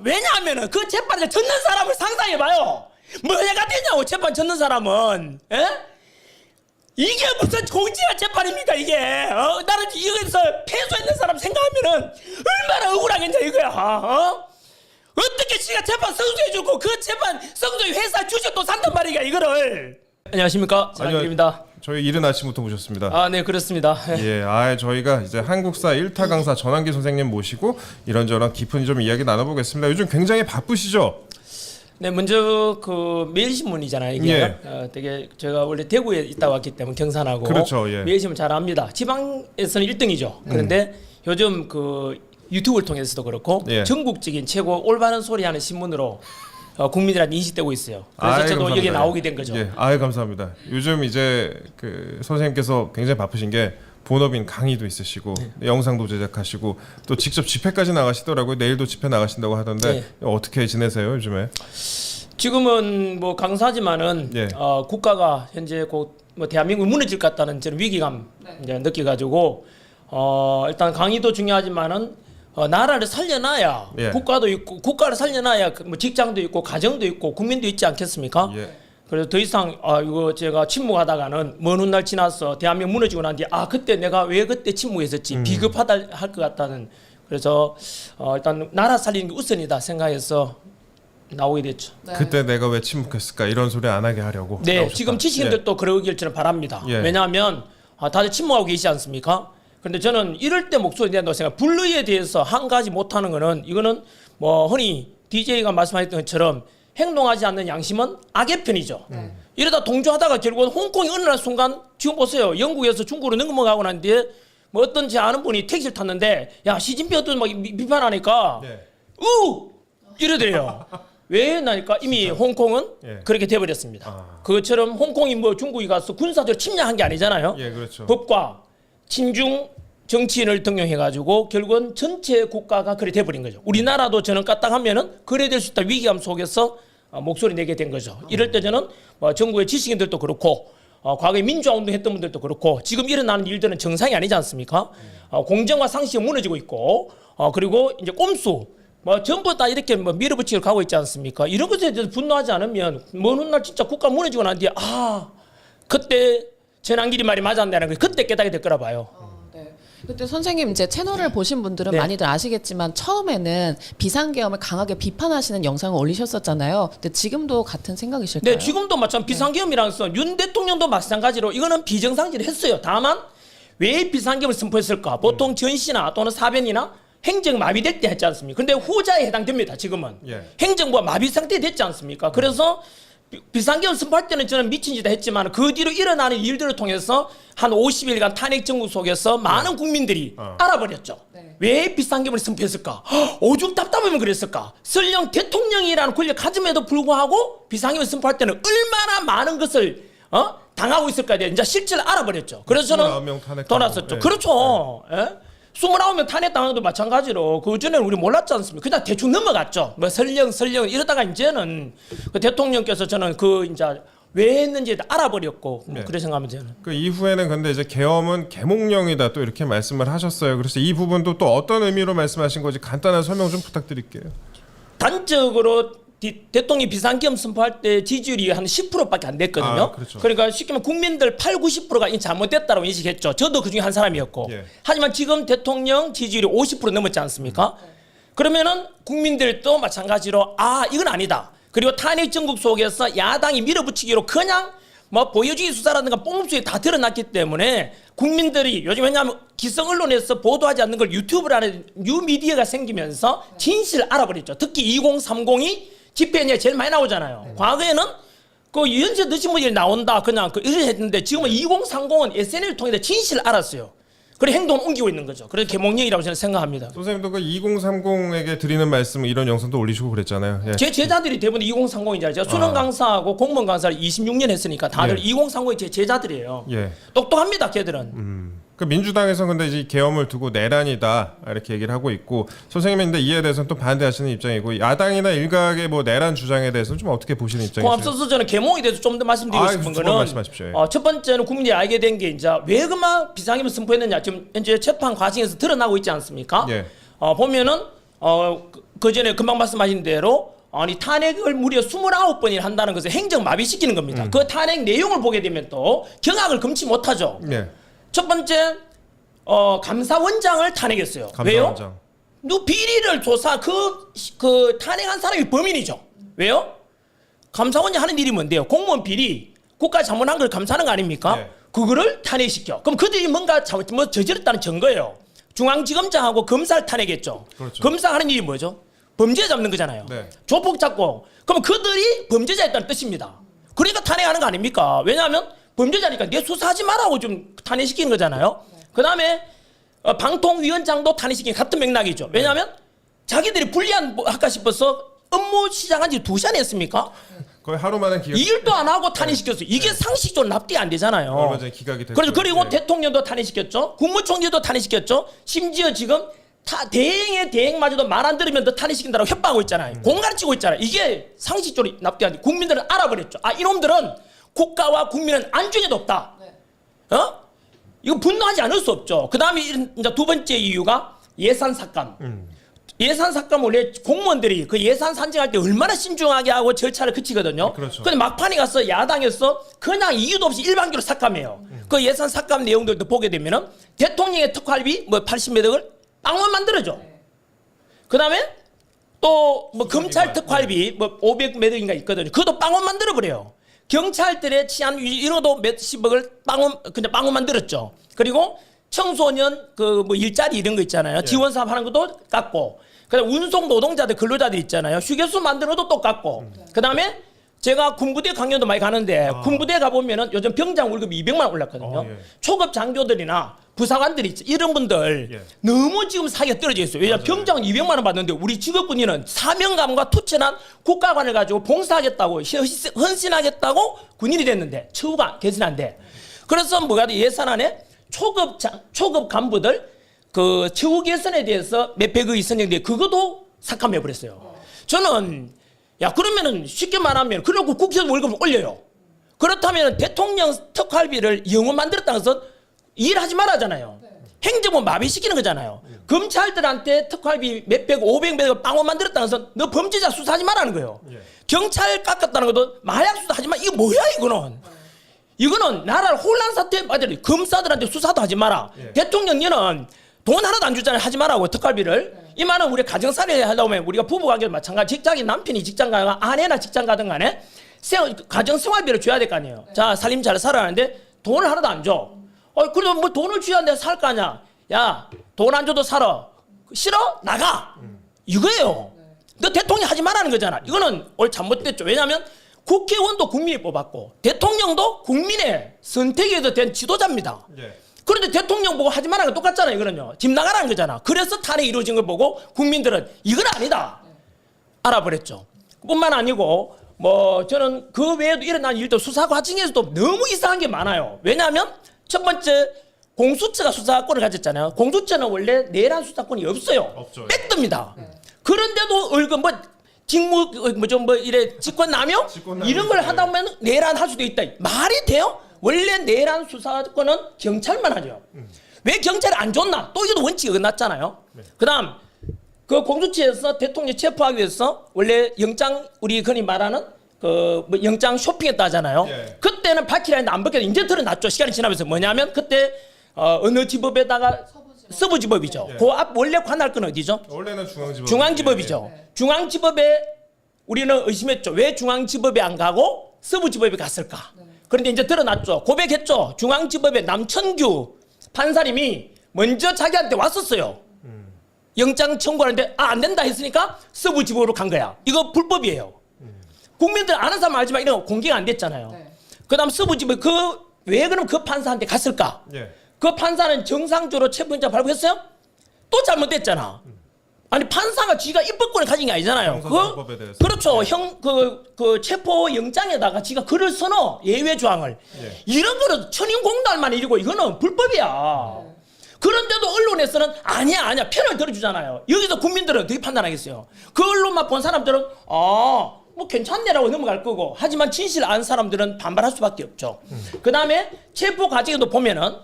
왜냐하면은 그 재판을 졌는 사람을 상상해봐요. 뭐 해가 되냐고 재판 졌는 사람은. 에? 이게 무슨 공직한 재판입니까 이게? 나는 이거에서 패소했는 사람 생각하면은 얼마나 억울하겠냐 이거야. 어떻게 지가 재판 성수해주고 그 재판 성수해 회사 주식도 산단 말이야 이거를. 안녕하십니까, 장길입니다. 저희 이른 아침부터 모셨습니다. 아, 네, 그렇습니다. 예, 저희가 이제 한국사 1타 강사 전환기 선생님 모시고 이런저런 깊은 좀 이야기 나눠보겠습니다. 요즘 굉장히 바쁘시죠? 네, 먼저 그 매일신문이잖아요 이게. 예. 되게 제가 원래 대구에 있다 왔기 때문에 경산하고 그렇죠, 예. 매일신문 잘 압니다. 지방에서는 1등이죠. 그런데 요즘 그 유튜브를 통해서도 그렇고 예. 전국적인 최고 올바른 소리하는 신문으로 국민들한테 인식되고 있어요. 그래서 저도 감사합니다. 여기 나오게 된 거죠. 예, 감사합니다. 요즘 이제 그 선생님께서 굉장히 바쁘신 게 본업인 강의도 있으시고 영상도 제작하시고 또 직접 집회까지 나가시더라고요. 내일도 집회 나가신다고 하던데 어떻게 지내세요 요즘에? 지금은 뭐 강사지만은 예. 국가가 현재 곧 뭐 대한민국 무너질 것 같다는 저는 위기감 이제 느껴가지고 일단 강의도 중요하지만은 나라를 살려놔야 예. 국가도 있고 국가를 살려놔야 뭐 직장도 있고 가정도 있고 국민도 있지 않겠습니까? 예. 그래서 더 이상 이거 제가 침묵하다가는 먼 훗날 지나서 대한민국 무너지고 난 뒤에 그때 내가 왜 그때 침묵했었지 비겁하다 할 것 같다는. 그래서 일단 나라 살리는 게 우선이다 생각해서 나오게 됐죠. 네. 그때 내가 왜 침묵했을까 이런 소리 안 하게 하려고. 네, 나오셨다. 지금 지식인들도 그러길 저는 바랍니다. 예. 왜냐하면 다들 침묵하고 계시지 않습니까? 그런데 저는 이럴 때 목소리 낸다고 생각. 불의에 대해서 한 가지 못하는 거는 이거는 뭐 흔히 DJ가 말씀하셨던 것처럼 행동하지 않는 양심은 악의 편이죠. 이러다 동조하다가 결국은 홍콩이 어느 날 순간 지금 보세요. 영국에서 중국으로 넘어가고 난 뒤에 뭐 어떤 제 아는 분이 택시를 탔는데 야 시진핑 어떤 막 비판하니까 네. 이러더래요. 왜 나니까 이미 홍콩은 예. 그렇게 돼버렸습니다. 그것처럼 홍콩이 뭐 중국이 가서 군사적으로 침략한 게 아니잖아요. 예, 그렇죠. 법과 친중 정치인을 등용해가지고 결국은 전체 국가가 그래 돼버린 거죠. 우리나라도 저는 까딱하면은 그래 될 수 있다 위기감 속에서 목소리 내게 된 거죠. 이럴 때 저는 뭐 전국의 지식인들도 그렇고 과거에 민주화 운동했던 분들도 그렇고 지금 일어나는 일들은 정상이 아니지 않습니까? 공정과 상식이 무너지고 있고 그리고 이제 꼼수 뭐 전부 다 이렇게 뭐 밀어붙이고 가고 있지 않습니까? 이런 것에 대해서 분노하지 않으면 먼 훗날 진짜 국가 무너지고 난 뒤에 그때 전환길이 말이 맞았다는 걸 그때 깨닫게 될 거라 봐요. 네. 그때 선생님 이제 채널을 보신 분들은 네. 많이들 아시겠지만 처음에는 비상계엄을 강하게 비판하시는 영상을 올리셨었잖아요. 근데 지금도 같은 생각이실까요? 네, 지금도 마찬가지 비상계엄이라서 윤 대통령도 마찬가지로 이거는 비정상적으로 했어요. 다만 왜 비상계엄을 선포했을까? 보통 전시나 또는 사변이나 행정 마비될 때 했지 않습니까? 근데 후자에 해당됩니다. 지금은 예. 행정부가 마비 상태 됐지 않습니까? 그래서 비상계엄 선포할 때는 저는 미친 짓 했지만 그 뒤로 일어나는 일들을 통해서 한 50일간 탄핵 정부 속에서 많은 국민들이 알아버렸죠. 네. 왜 비상계엄을 선포했을까? 오죽 답답하면 그랬을까? 설령 대통령이라는 권력 가짐에도 불구하고 비상계엄을 선포할 때는 얼마나 많은 것을 당하고 있을까에 대해 이제 실제로 알아버렸죠. 그래서 29명 저는 탄핵하고. 돌아섰죠. 예. 그렇죠. 예? 29명 탄핵당한 것도 마찬가지로 그 전에는 우리 몰랐지 않습니까? 그냥 대충 넘어갔죠. 뭐 설령 이러다가 이제는 그 대통령께서 저는 그 이제 왜 했는지 알아버렸고 뭐 네. 그래 생각하면 저는. 그 이후에는 근데 이제 계엄은 계몽령이다 또 이렇게 말씀을 하셨어요. 그래서 이 부분도 또 어떤 의미로 말씀하신 건지 간단한 설명 좀 부탁드릴게요. 단적으로 대통령이 비상계엄 선포할 때 지지율이 한 10%밖에 안 됐거든요. 그렇죠. 그러니까 쉽게 말하면 국민들 80~90%가 잘못됐다고 인식했죠. 저도 그중에 한 사람이었고. 예. 하지만 지금 대통령 지지율이 50% 넘었지 않습니까? 그러면은 국민들도 마찬가지로 이건 아니다. 그리고 탄핵 정국 속에서 야당이 밀어붙이기로 그냥 뭐 보여주기 수사라든가 뽕수에 다 드러났기 때문에 국민들이 요즘 왜냐하면 기성 언론에서 보도하지 않는 걸 유튜브라는 뉴미디어가 생기면서 진실을 알아버렸죠. 특히 2030이 집회에 제일 많이 나오잖아요. 과거에는 그 연세 드신 분들이 나온다 그냥 이렇게 했는데 지금은 2030은 SNS를 통해서 진실을 알았어요. 그리고 행동을 옮기고 있는 거죠. 그래서 계몽령이라고 저는 생각합니다. 선생님도 그 2030에게 드리는 말씀 이런 영상도 올리시고 그랬잖아요. 예. 제 제자들이 대부분 2030이잖아요. 제가 수능 강사하고 공무원 강사를 26년 했으니까 다들 예. 2030이 제 제자들이에요. 예. 똑똑합니다, 걔들은. 그 민주당에서 근데 이제 계엄을 두고 내란이다 이렇게 얘기를 하고 있고 선생님은 근데 이에 대해서는 또 반대하시는 입장이고 야당이나 일각의 뭐 내란 주장에 대해서는 좀 어떻게 보시는 그 입장이세요? 앞서서 저는 계몽에 대해서 좀 더 말씀드리고 싶은 두번 거는 말씀하십시오. 예. 첫 번째는 국민들이 알게 된 게 이제 왜 그만 비상계엄을 선포했느냐 지금 현재 재판 과정에서 드러나고 있지 않습니까? 예. 보면은 그 전에 금방 말씀하신 대로 아니 탄핵을 무려 29번이나 한다는 것을 행정 마비시키는 겁니다. 그 탄핵 내용을 보게 되면 또 경악을 금치 못하죠. 네. 첫 번째 감사원장을 탄핵했어요. 왜요? 감사원장. 누 비리를 조사 그 탄핵한 사람이 범인이죠. 왜요? 감사원장 하는 일이 뭔데요? 공무원 비리 국가 잘못한 걸 감사하는 거 아닙니까? 네. 그거를 탄핵시켜. 그럼 그들이 뭔가 뭐 저질렀다는 증거예요. 중앙지검장하고 검사를 탄핵했죠. 그렇죠. 검사 하는 일이 뭐죠? 범죄 잡는 거잖아요. 네. 조폭 잡고. 그럼 그들이 범죄자였다는 뜻입니다. 그러니까 탄핵하는 거 아닙니까? 왜냐하면 범죄자니까 내 수사하지 말라고 좀 탄핵시키는 거잖아요. 그 다음에 방통위원장도 탄핵시키는 같은 맥락이죠. 왜냐하면 자기들이 불리한 뭐 할까 싶어서 업무 시작한 지 2시간 했습니까? 거의 하루 만에 기각. 이 일도 안 하고 탄핵시켰어요. 이게 상식적으로 납득이 안 되잖아요. 얼마 전에 기각이 됐죠. 그래서 그리고 네. 대통령도 탄핵시켰죠. 국무총리도 탄핵시켰죠. 심지어 지금 대행의 대행마저도 말 안 들으면 더 탄핵시킨다고 협박하고 있잖아요. 공갈 치고 있잖아요. 이게 상식적으로 납득이 안 돼. 국민들은 알아버렸죠. 아 이놈들은 국가와 국민은 안중에도 없다. 이거 분노하지 않을 수 없죠. 그 다음에 이제 두 번째 이유가 예산 삭감. 예산 삭감 원래 공무원들이 그 예산 산정할 때 얼마나 신중하게 하고 절차를 거치거든요. 그렇죠. 근데 막판에 가서 야당에서 그냥 이유도 없이 일방적으로 삭감해요. 그 예산 삭감 내용들도 보게 되면은 대통령의 특활비 뭐 80몇 억을 빵원 만들어줘. 그 다음에 또 뭐 검찰 특활비 뭐 500몇 억인가 있거든요. 그것도 빵원 만들어 버려요. 경찰들의 치안 유지 이런 것도 몇십억을 그냥 빵원 만들었죠. 그리고 청소년 그 뭐 일자리 이런 거 있잖아요. 지원 사업 하는 것도 깎고. 그다음 운송 노동자들 근로자들 있잖아요. 휴게소 만드는 것도 또 깎고. 그다음에 제가 군부대 강연도 많이 가는데 군부대 가 보면은 요즘 병장 월급이 200만 원 올랐거든요. 예. 초급 장교들이나 부사관들이 있죠. 이런 분들 예. 너무 지금 사기가 떨어져 있어요. 왜냐하면 병장은 200만 원 받는데 우리 직업군인은 사명감과 투철한 국가관을 가지고 봉사하겠다고 헌신하겠다고 군인이 됐는데 처우가 개선한데 그래서 뭐가 돼? 예산안에 초급 간부들 그 처우 개선에 대해서 몇백억이 선정돼 그것도 삭감해 버렸어요. 저는 야 그러면은 쉽게 말하면 그러고 국회의원 월급을 올려요. 그렇다면 대통령 특활비를 영원 만들었다는 것은 일하지 말아잖아요. 행정부 마비시키는 거잖아요. 검찰들한테 특활비 몇백, 500억 빵원 만들었다는 것은 너 범죄자 수사하지 말라는 거예요. 경찰 깎았다는 것도 마약 수사하지 마. 이거 뭐야 이거는. 이거는 나라를 혼란 사태에 빠져요. 검사들한테 수사도 하지 마라. 대통령님은 돈 하나도 안 주잖아요. 하지 말라고 특활비를. 이 말은 우리 가정살이 하려면 우리가 부부관계도 마찬가지. 직장인 남편이 직장 가가 아내나 직장 가든 간에 가정생활비를 줘야 될 거 아니에요. 자 살림 잘 살아라는데 돈을 하나도 안 줘. 그래도 뭐 돈을 줘야 내가 살 거 아니야. 야 돈 안 줘도 살아. 싫어? 나가. 이거예요. 너 대통령 하지 말라는 거잖아. 이거는 원래 잘못됐죠. 왜냐하면 국회의원도 국민이 뽑았고 대통령도 국민의 선택에 의해서 된 지도자입니다. 예. 그런데 대통령 보고 하지 말라는 거 똑같잖아요. 이거는요. 집 나가라는 거잖아. 그래서 탄핵이 이루어진 걸 보고 국민들은 이건 아니다. 알아버렸죠. 뿐만 아니고 뭐 저는 그 외에도 일어난 일도 수사 과정에서도 너무 이상한 게 많아요. 왜냐하면 첫 번째 공수처가 수사권을 가졌잖아요. 공수처는 원래 내란 수사권이 없어요. 없죠. 뺏깁니다. 그런데도 월급 이래 직권남용 이런 걸 하다 보면 내란 할 수도 있다. 말이 돼요? 원래 내란 수사권은 경찰만 하죠. 왜 경찰이 안 줬나? 또 이것도 원칙이 어긋났잖아요. 그다음 그 공수처에서 대통령 체포하기 위해서 원래 영장 우리 흔히 말하는 그 뭐 영장 쇼핑했다 하잖아요. 예. 그때는 밝히려 했는데 안 밝혀도 이제 드러났죠. 시간이 지나면서 뭐냐면 그때 어느 지법에다가 서부지법이죠. 예. 그 앞 원래 관할 건 어디죠? 원래는 중앙지법. 중앙지법이죠. 중앙지법에 우리는 의심했죠. 왜 중앙지법에 안 가고 서부지법에 갔을까? 그런데 이제 드러났죠. 고백했죠. 중앙지법의 남천규 판사님이 먼저 자기한테 왔었어요. 영장 청구하는데 안 된다 했으니까 서부지법으로 간 거야. 이거 불법이에요. 국민들 아는 사람 알지만 이런 거 공개가 안 됐잖아요. 그다음 서부지법 왜 그럼 그 판사한테 갔을까? 예. 그 판사는 정상적으로 체포영장 발부했어요? 또 잘못됐잖아. 아니 판사가 지가 입법권을 가진 게 아니잖아요. 형사사법에 대해서. 그렇죠. 그 체포 영장에다가 지가 글을 써놓어 예외 조항을. 예. 이런 거는 천인공달만 일이고 이거는 불법이야. 그런데도 언론에서는 아니야 편을 들어주잖아요. 여기서 국민들은 어떻게 판단하겠어요? 그 언론만 본 사람들은 뭐 괜찮네라고 넘어갈 거고 하지만 진실 안 사람들은 반발할 수밖에 없죠. 그 다음에 체포 과정에도 보면은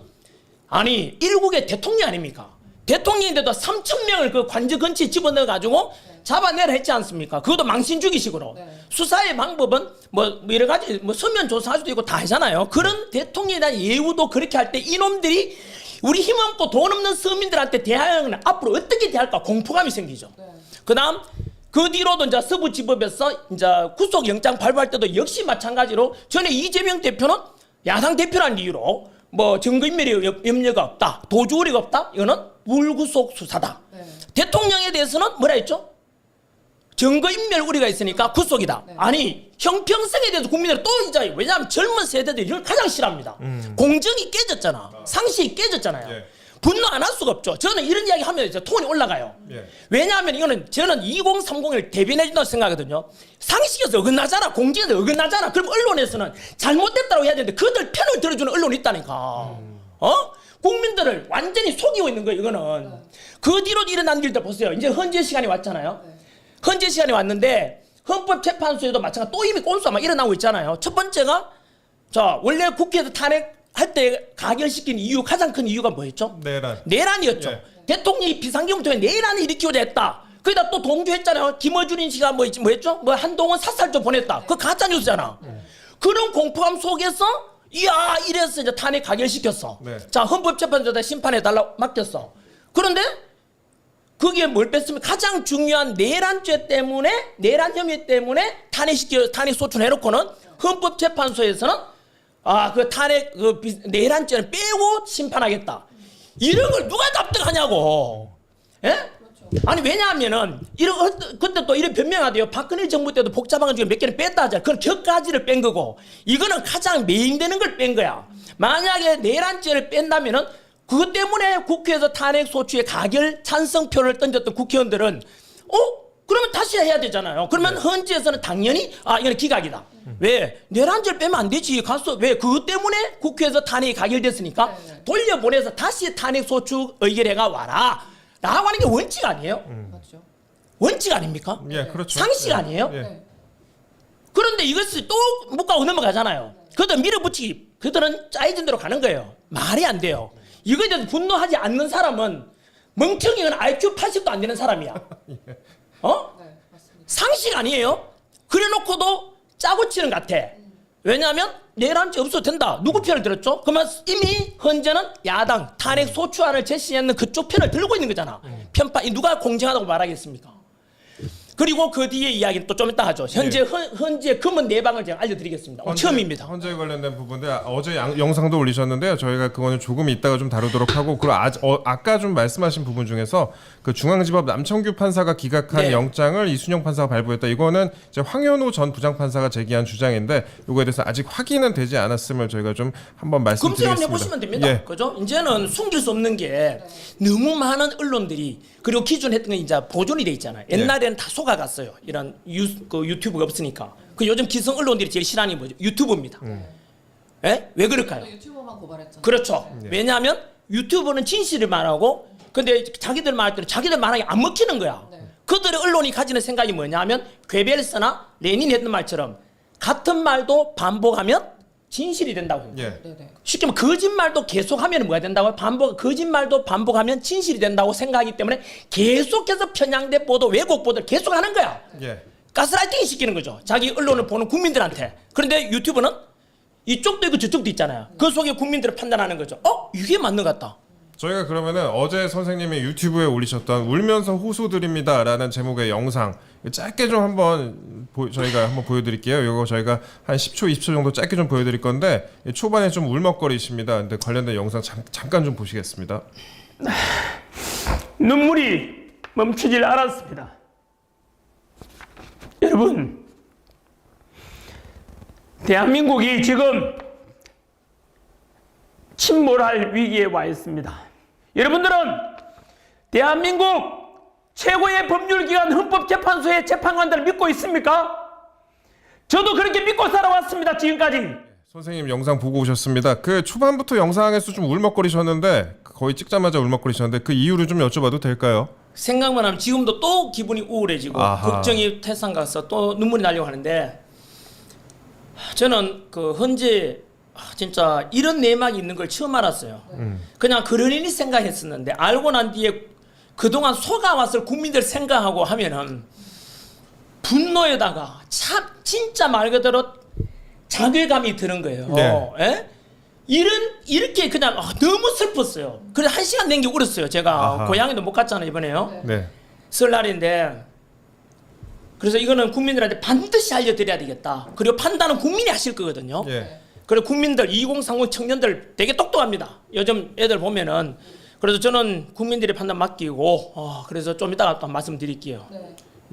아니 일국의 대통령 아닙니까? 대통령인데도 3,000명을 그 관저 근처에 집어넣어 가지고 잡아내라 했지 않습니까? 그것도 망신주기식으로. 네. 수사의 방법은 뭐 여러 가지 뭐 서면 조사할 수도 있고 다 하잖아요. 그런 대통령에 대한 예우도 그렇게 할 때 이놈들이 우리 힘없고 돈 없는 서민들한테 대하는 앞으로 어떻게 대할까 공포감이 생기죠. 그다음 그 뒤로도 이제 서부지법에서 이제 구속영장 발부할 때도 역시 마찬가지로 전에 이재명 대표는 야당 대표란 이유로 뭐 증거인멸의 염려가 없다, 도주 우려가 없다, 이거는 불구속 수사다. 대통령에 대해서는 뭐라 했죠? 증거인멸 우려가 있으니까 구속이다. 아니 형평성에 대해서 국민들은 또 이제 왜냐하면 젊은 세대들이 이걸 가장 싫어합니다. 공정이 깨졌잖아, 상식이 깨졌잖아요. 예. 분노 안 할 수가 없죠. 저는 이런 이야기 하면 이제 톤이 올라가요. 예. 왜냐하면 이거는 저는 2030을 대변해준다고 생각하거든요. 상식에서 어긋나잖아, 공정에서 어긋나잖아. 그럼 언론에서는 잘못됐다고 해야 되는데 그들 편을 들어주는 언론이 있다니까. 국민들을 완전히 속이고 있는 거예요. 이거는. 그 뒤로 일어난 일들 보세요. 이제 헌재 시간이 왔잖아요. 헌재 시간이 왔는데 헌법재판소에도 마찬가지 또 이미 꼼수 아마 일어나고 있잖아요. 첫 번째가 자 원래 국회에서 탄핵할 때 가결시킨 이유 가장 큰 이유가 뭐였죠? 내란이었죠. 예. 대통령이 비상경을 통해 내란을 일으키고자 했다. 거기다 또 동조했잖아요. 김어준인 씨가 뭐했죠? 뭐 한동훈 사살조 보냈다. 그거 가짜 뉴스잖아. 그런 공포감 속에서 이야 이래서 이제 탄핵 가결시켰어. 네. 자, 자 헌법재판소에다 심판해달라 맡겼어. 그런데 거기에 뭘 뺐으면 가장 중요한 내란죄 때문에 내란 혐의 때문에 탄핵 소추해놓고는 헌법재판소에서는 그 탄핵 내란죄는 빼고 심판하겠다. 이런 걸 누가 납득하냐고. 예? 아니 왜냐하면은 그때 또 이런 변명하대요. 박근혜 정부 때도 복잡한 것 중에 몇 개는 뺐다 하잖아. 그건 격가지를 뺀 거고 이거는 가장 메인되는 걸 뺀 거야. 만약에 내란죄를 뺀다면은 그것 때문에 국회에서 탄핵 소추에 가결 찬성표를 던졌던 국회의원들은 그러면 다시 해야 되잖아요. 그러면 헌재에서는 당연히 이거는 기각이다. 왜? 내란죄를 빼면 안 되지. 왜? 그것 때문에 국회에서 탄핵이 가결됐으니까 돌려보내서 다시 탄핵 소추 의결해가 와라. 라고 하는 게 원칙 아니에요? 맞죠. 원칙 아닙니까? 예, 그렇죠. 상식 예. 아니에요? 예. 그런데 이것을 또 묵과고 넘어가잖아요. 그들 밀어붙이기, 그들은 짜여진 대로 가는 거예요. 말이 안 돼요. 이거에 대해서 분노하지 않는 사람은 멍청이는 IQ 80도 안 되는 사람이야. 상식 아니에요? 그래 놓고도 짜고 치는 것 같아. 왜냐하면 내란죄 없어도 된다. 누구 편을 들었죠? 그러면 이미 헌재는 야당 탄핵 소추안을 제시했는 그쪽 편을 들고 있는 거잖아. 편파 누가 공정하다고 말하겠습니까? 그리고 그 뒤에 이야기는 또 좀 이따 하죠. 현재 헌재 검은 내방을 제가 알려드리겠습니다. 처음입니다. 헌재 관련된 부분들 어제 영상도 올리셨는데요. 저희가 그거는 조금 이따가 좀 다루도록 하고 그리고 아까 좀 말씀하신 부분 중에서 그 중앙지법 남청규 판사가 기각한 네. 영장을 이순영 판사가 발부했다. 이거는 이제 황현우 전 부장판사가 제기한 주장인데 이거에 대해서 아직 확인은 되지 않았음을 저희가 좀 한번 말씀드리겠습니다. 검증 한번 해보시면 됩니다. 예. 그죠? 이제는 숨길 수 없는 게 너무 많은 언론들이 그리고 기존 했던 게 이제 보존이 돼 있잖아요. 옛날에는 다 속아갔어요. 이런 유튜브가 없으니까. 그 요즘 기성 언론들이 제일 싫어하는 게 뭐죠? 유튜브입니다. 예? 왜 그럴까요? 유튜버만 고발했잖아요. 그렇죠. 왜냐하면 유튜브는 진실을 말하고 근데 자기들 말할 때는 자기들 말하기 안 먹히는 거야. 그들의 언론이 가지는 생각이 뭐냐면 괴벨스나 레닌이 했던 말처럼 같은 말도 반복하면 진실이 된다고 생각해요. 예. 네네. 쉽게 말하면 거짓말도 계속하면 뭐가 된다고요? 거짓말도 반복하면 진실이 된다고 생각하기 때문에 계속해서 편향된 보도, 왜곡 보도를 계속하는 거야. 예. 가스라이팅 시키는 거죠. 자기 언론을 보는 국민들한테. 그런데 유튜브는 이쪽도 있고 저쪽도 있잖아요. 그 속에 국민들을 판단하는 거죠. 이게 맞는 것 같다. 저희가 그러면은 어제 선생님이 유튜브에 올리셨던 울면서 호소드립니다라는 제목의 영상 짧게 좀 한번 저희가 한번 보여드릴게요. 이거 저희가 한 10초, 20초 정도 짧게 좀 보여드릴 건데 초반에 좀 울먹거리십니다. 근데 관련된 영상 잠깐 좀 보시겠습니다. 눈물이 멈추질 않았습니다. 여러분, 대한민국이 지금 침몰할 위기에 와 있습니다. 여러분들은 대한민국 최고의 법률기관 헌법재판소의 재판관들을 믿고 있습니까? 저도 그렇게 믿고 살아왔습니다. 지금까지. 선생님 영상 보고 오셨습니다. 그 초반부터 영상에서 좀 울먹거리셨는데 거의 찍자마자 울먹거리셨는데 그 이유를 좀 여쭤봐도 될까요? 생각만 하면 지금도 또 기분이 우울해지고 아하. 걱정이 태산 가서 또 눈물이 나려고 하는데 저는 그 헌재 진짜 이런 내막이 있는 걸 처음 알았어요. 그냥 그러려니 생각했었는데 알고 난 뒤에 그동안 속아왔을 국민들 생각하고 하면은 분노에다가 참 진짜 말 그대로 자괴감이 드는 거예요. 네. 예? 이렇게 그냥 너무 슬펐어요. 그래서 1시간 넘게 울었어요. 제가 아하. 고향에도 못 갔잖아요 이번에요. 네. 설날인데 그래서 이거는 국민들한테 반드시 알려드려야 되겠다. 그리고 판단은 국민이 하실 거거든요. 예. 그리고 국민들 2030 청년들 되게 똑똑합니다. 요즘 애들 보면은 그래서 저는 국민들의 판단 맡기고 그래서 좀 이따가 또 말씀드릴게요.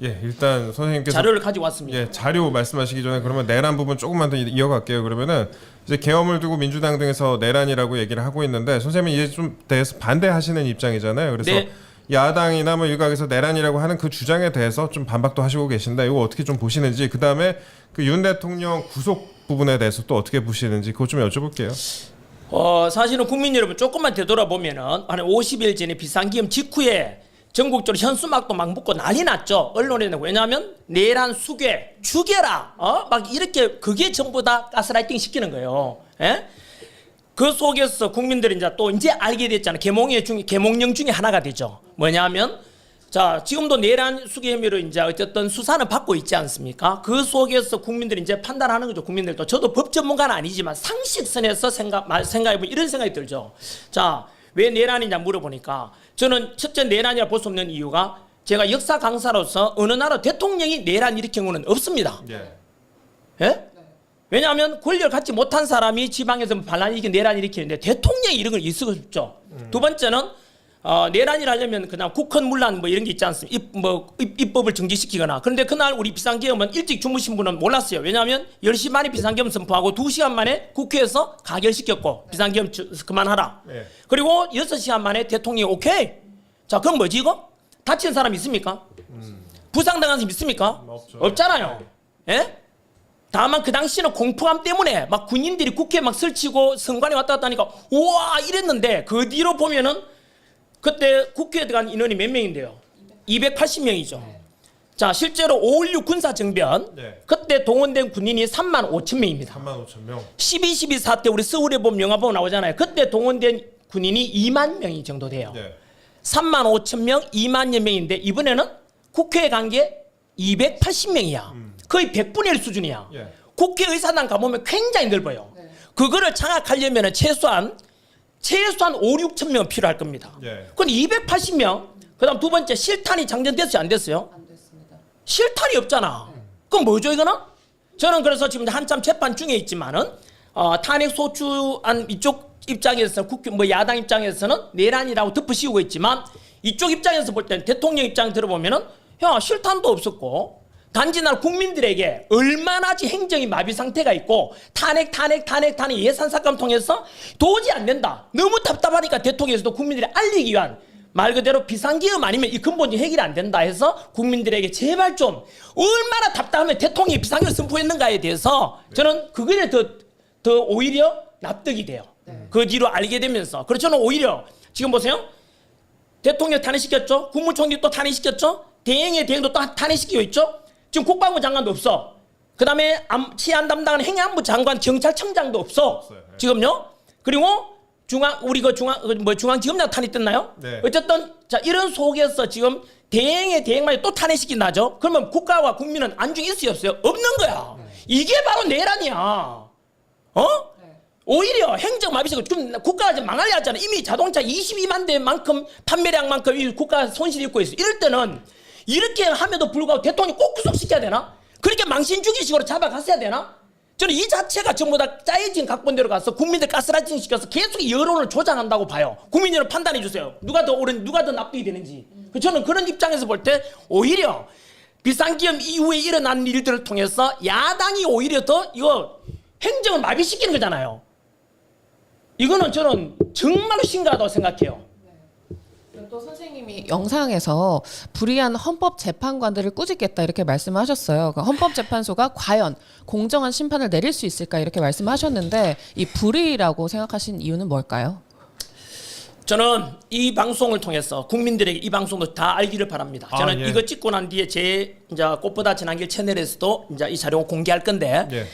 예, 일단 선생님께서 자료를 가지고 왔습니다. 예, 자료 말씀하시기 전에 그러면 내란 부분 조금만 더 이어갈게요. 그러면은 이제 계엄을 두고 민주당 등에서 내란이라고 얘기를 하고 있는데 선생님이 이제 좀 대해서 반대하시는 입장이잖아요. 그래서 네. 야당이나 뭐 일각에서 내란이라고 하는 그 주장에 대해서 좀 반박도 하시고 계신데 이거 어떻게 좀 보시는지 그다음에 그 윤 대통령 구속 부분에 대해서 또 어떻게 보시는지 그거 좀 여쭤볼게요. 사실은 국민 여러분 조금만 되돌아보면은 한 50일 전에 비상기금 직후에 전국적으로 현수막도 막 묶고 난리 났죠. 언론에는. 왜냐하면 내란 수괴 죽여라 막 이렇게 그게 전부 다 가스라이팅 시키는 거예요. 예? 그 속에서 국민들이 이제 알게 됐잖아요. 계몽령 중에 하나가 되죠. 뭐냐면 자 지금도 내란 수괴 혐의로 이제 어쨌든 수사는 받고 있지 않습니까? 그 속에서 국민들이 이제 판단하는 거죠. 국민들도 저도 법 전문가는 아니지만 상식선에서 생각해보면 이런 생각이 들죠. 자 왜 내란이냐 물어보니까 저는 첫째 내란이라 볼 수 없는 이유가 제가 역사 강사로서 어느 나라 대통령이 내란 일으킨 경우는 없습니다. 예. 예? 왜냐하면 권력을 갖지 못한 사람이 지방에서 반란 일으키고 내란 일으키는데 대통령이 이런 걸 있을 수 없죠. 두 번째는 내란을 하려면 그냥 국헌문란 뭐 이런 게 있지 않습니까? 입법을 정지시키거나. 그런데 그날 우리 비상계엄은 일찍 주무신 분은 몰랐어요. 왜냐하면 10시 만에 비상계엄 선포하고 2시간 만에 국회에서 가결시켰고 비상계엄 그만하라. 네. 그리고 6시간 만에 대통령이 오케이. 자 그럼 뭐지 이거? 다친 사람 있습니까? 부상당한 사람 있습니까? 없죠. 없잖아요. 예? 다만 그 당시는 공포감 때문에 막 군인들이 국회에 막 설치고 선관위 왔다 갔다 하니까 우와 이랬는데 그 뒤로 보면은 그때 국회에 들어간 인원이 몇 명인데요? 280명이죠. 자 실제로 5.16 군사정변 네. 그때 동원된 군인이 35,000명입니다. 35,000명. 12.12 사태 우리 서울에 보면 영화 보면 나오잖아요. 그때 동원된 군인이 2만 명이 정도 돼요. 네. 35,000명, 2만여 명인데 이번에는 국회에 간 게 280명이야. 거의 100분의 1 수준이야. 예. 국회의사당 가보면 굉장히 넓어요. 그거를 장악하려면 최소한 5, 6천 명은 필요할 겁니다. 예. 그건 280명. 그다음 두 번째 실탄이 장전됐어요, 안 됐어요? 안 됐습니다. 실탄이 없잖아. 그럼 뭐죠 이거는? 저는 그래서 지금 한참 재판 중에 있지만은 탄핵 소추안 이쪽 입장에서 야당 입장에서는 내란이라고 덮어씌우고 있지만 이쪽 입장에서 볼 때는 대통령 입장 들어보면은 야 실탄도 없었고 단지 날 국민들에게 얼마나 행정이 마비 상태가 있고 탄핵 예산 삭감 통해서 도저히 안 된다. 너무 답답하니까 대통령에서도 국민들이 알리기 위한 말 그대로 비상기업 아니면 이 근본적인 해결이 안 된다 해서 국민들에게 제발 좀 얼마나 답답하면 대통령이 비상기업 선포했는가에 대해서 저는 그거에 더 오히려 납득이 돼요. 그 뒤로 알게 되면서 그래서 저는 오히려 지금 보세요. 대통령 탄핵시켰죠. 국무총리 또 탄핵시켰죠. 대행의 대행도 또 탄핵시키고 있죠. 지금 국방부 장관도 없어. 그 다음에 치안 담당하는 행안부 장관, 경찰청장도 없어. 없어요. 네. 지금요. 그리고 중앙지검장 탄핵됐나요? 네. 어쨌든 자 이런 속에서 지금 대행의 대행만이 또 탄핵시킨다죠. 그러면 국가와 국민은 안중에 있어요, 없어요? 없는 거야. 이게 바로 내란이야. 오히려 행정마비시고 좀 국가가 지금 망하려 하잖아. 이미 자동차 22만 대만큼 판매량만큼 이 국가 손실이 있고 있어. 이럴 때는 이렇게 함에도 불구하고 대통령이 꼭 구속시켜야 되나? 그렇게 망신주기식으로 잡아갔어야 되나? 저는 이 자체가 전부 다 짜여진 각본대로 가서 국민들 가스라이팅 시켜서 계속 여론을 조장한다고 봐요. 국민 여러분 판단해 주세요. 누가 더 옳은, 누가 더 납득이 되는지. 저는 그런 입장에서 볼 때 오히려 비상기업 이후에 일어난 일들을 통해서 야당이 오히려 더 이거 행정을 마비시키는 거잖아요. 이거는 저는 정말로 심각하다고 생각해요. 또 선생님이 영상에서 불의한 헌법재판관들을 꾸짖겠다 이렇게 말씀하셨어요. 그러니까 헌법재판소가 과연 공정한 심판을 내릴 수 있을까 이렇게 말씀하셨는데 이 불의라고 생각하신 이유는 뭘까요? 저는 이 방송을 통해서 국민들에게 이 방송도 다 알기를 바랍니다. 저는 이거 찍고 난 뒤에 제 이제 꽃보다 진한 길 채널에서도 이제 이 자료 공개할 건데 예.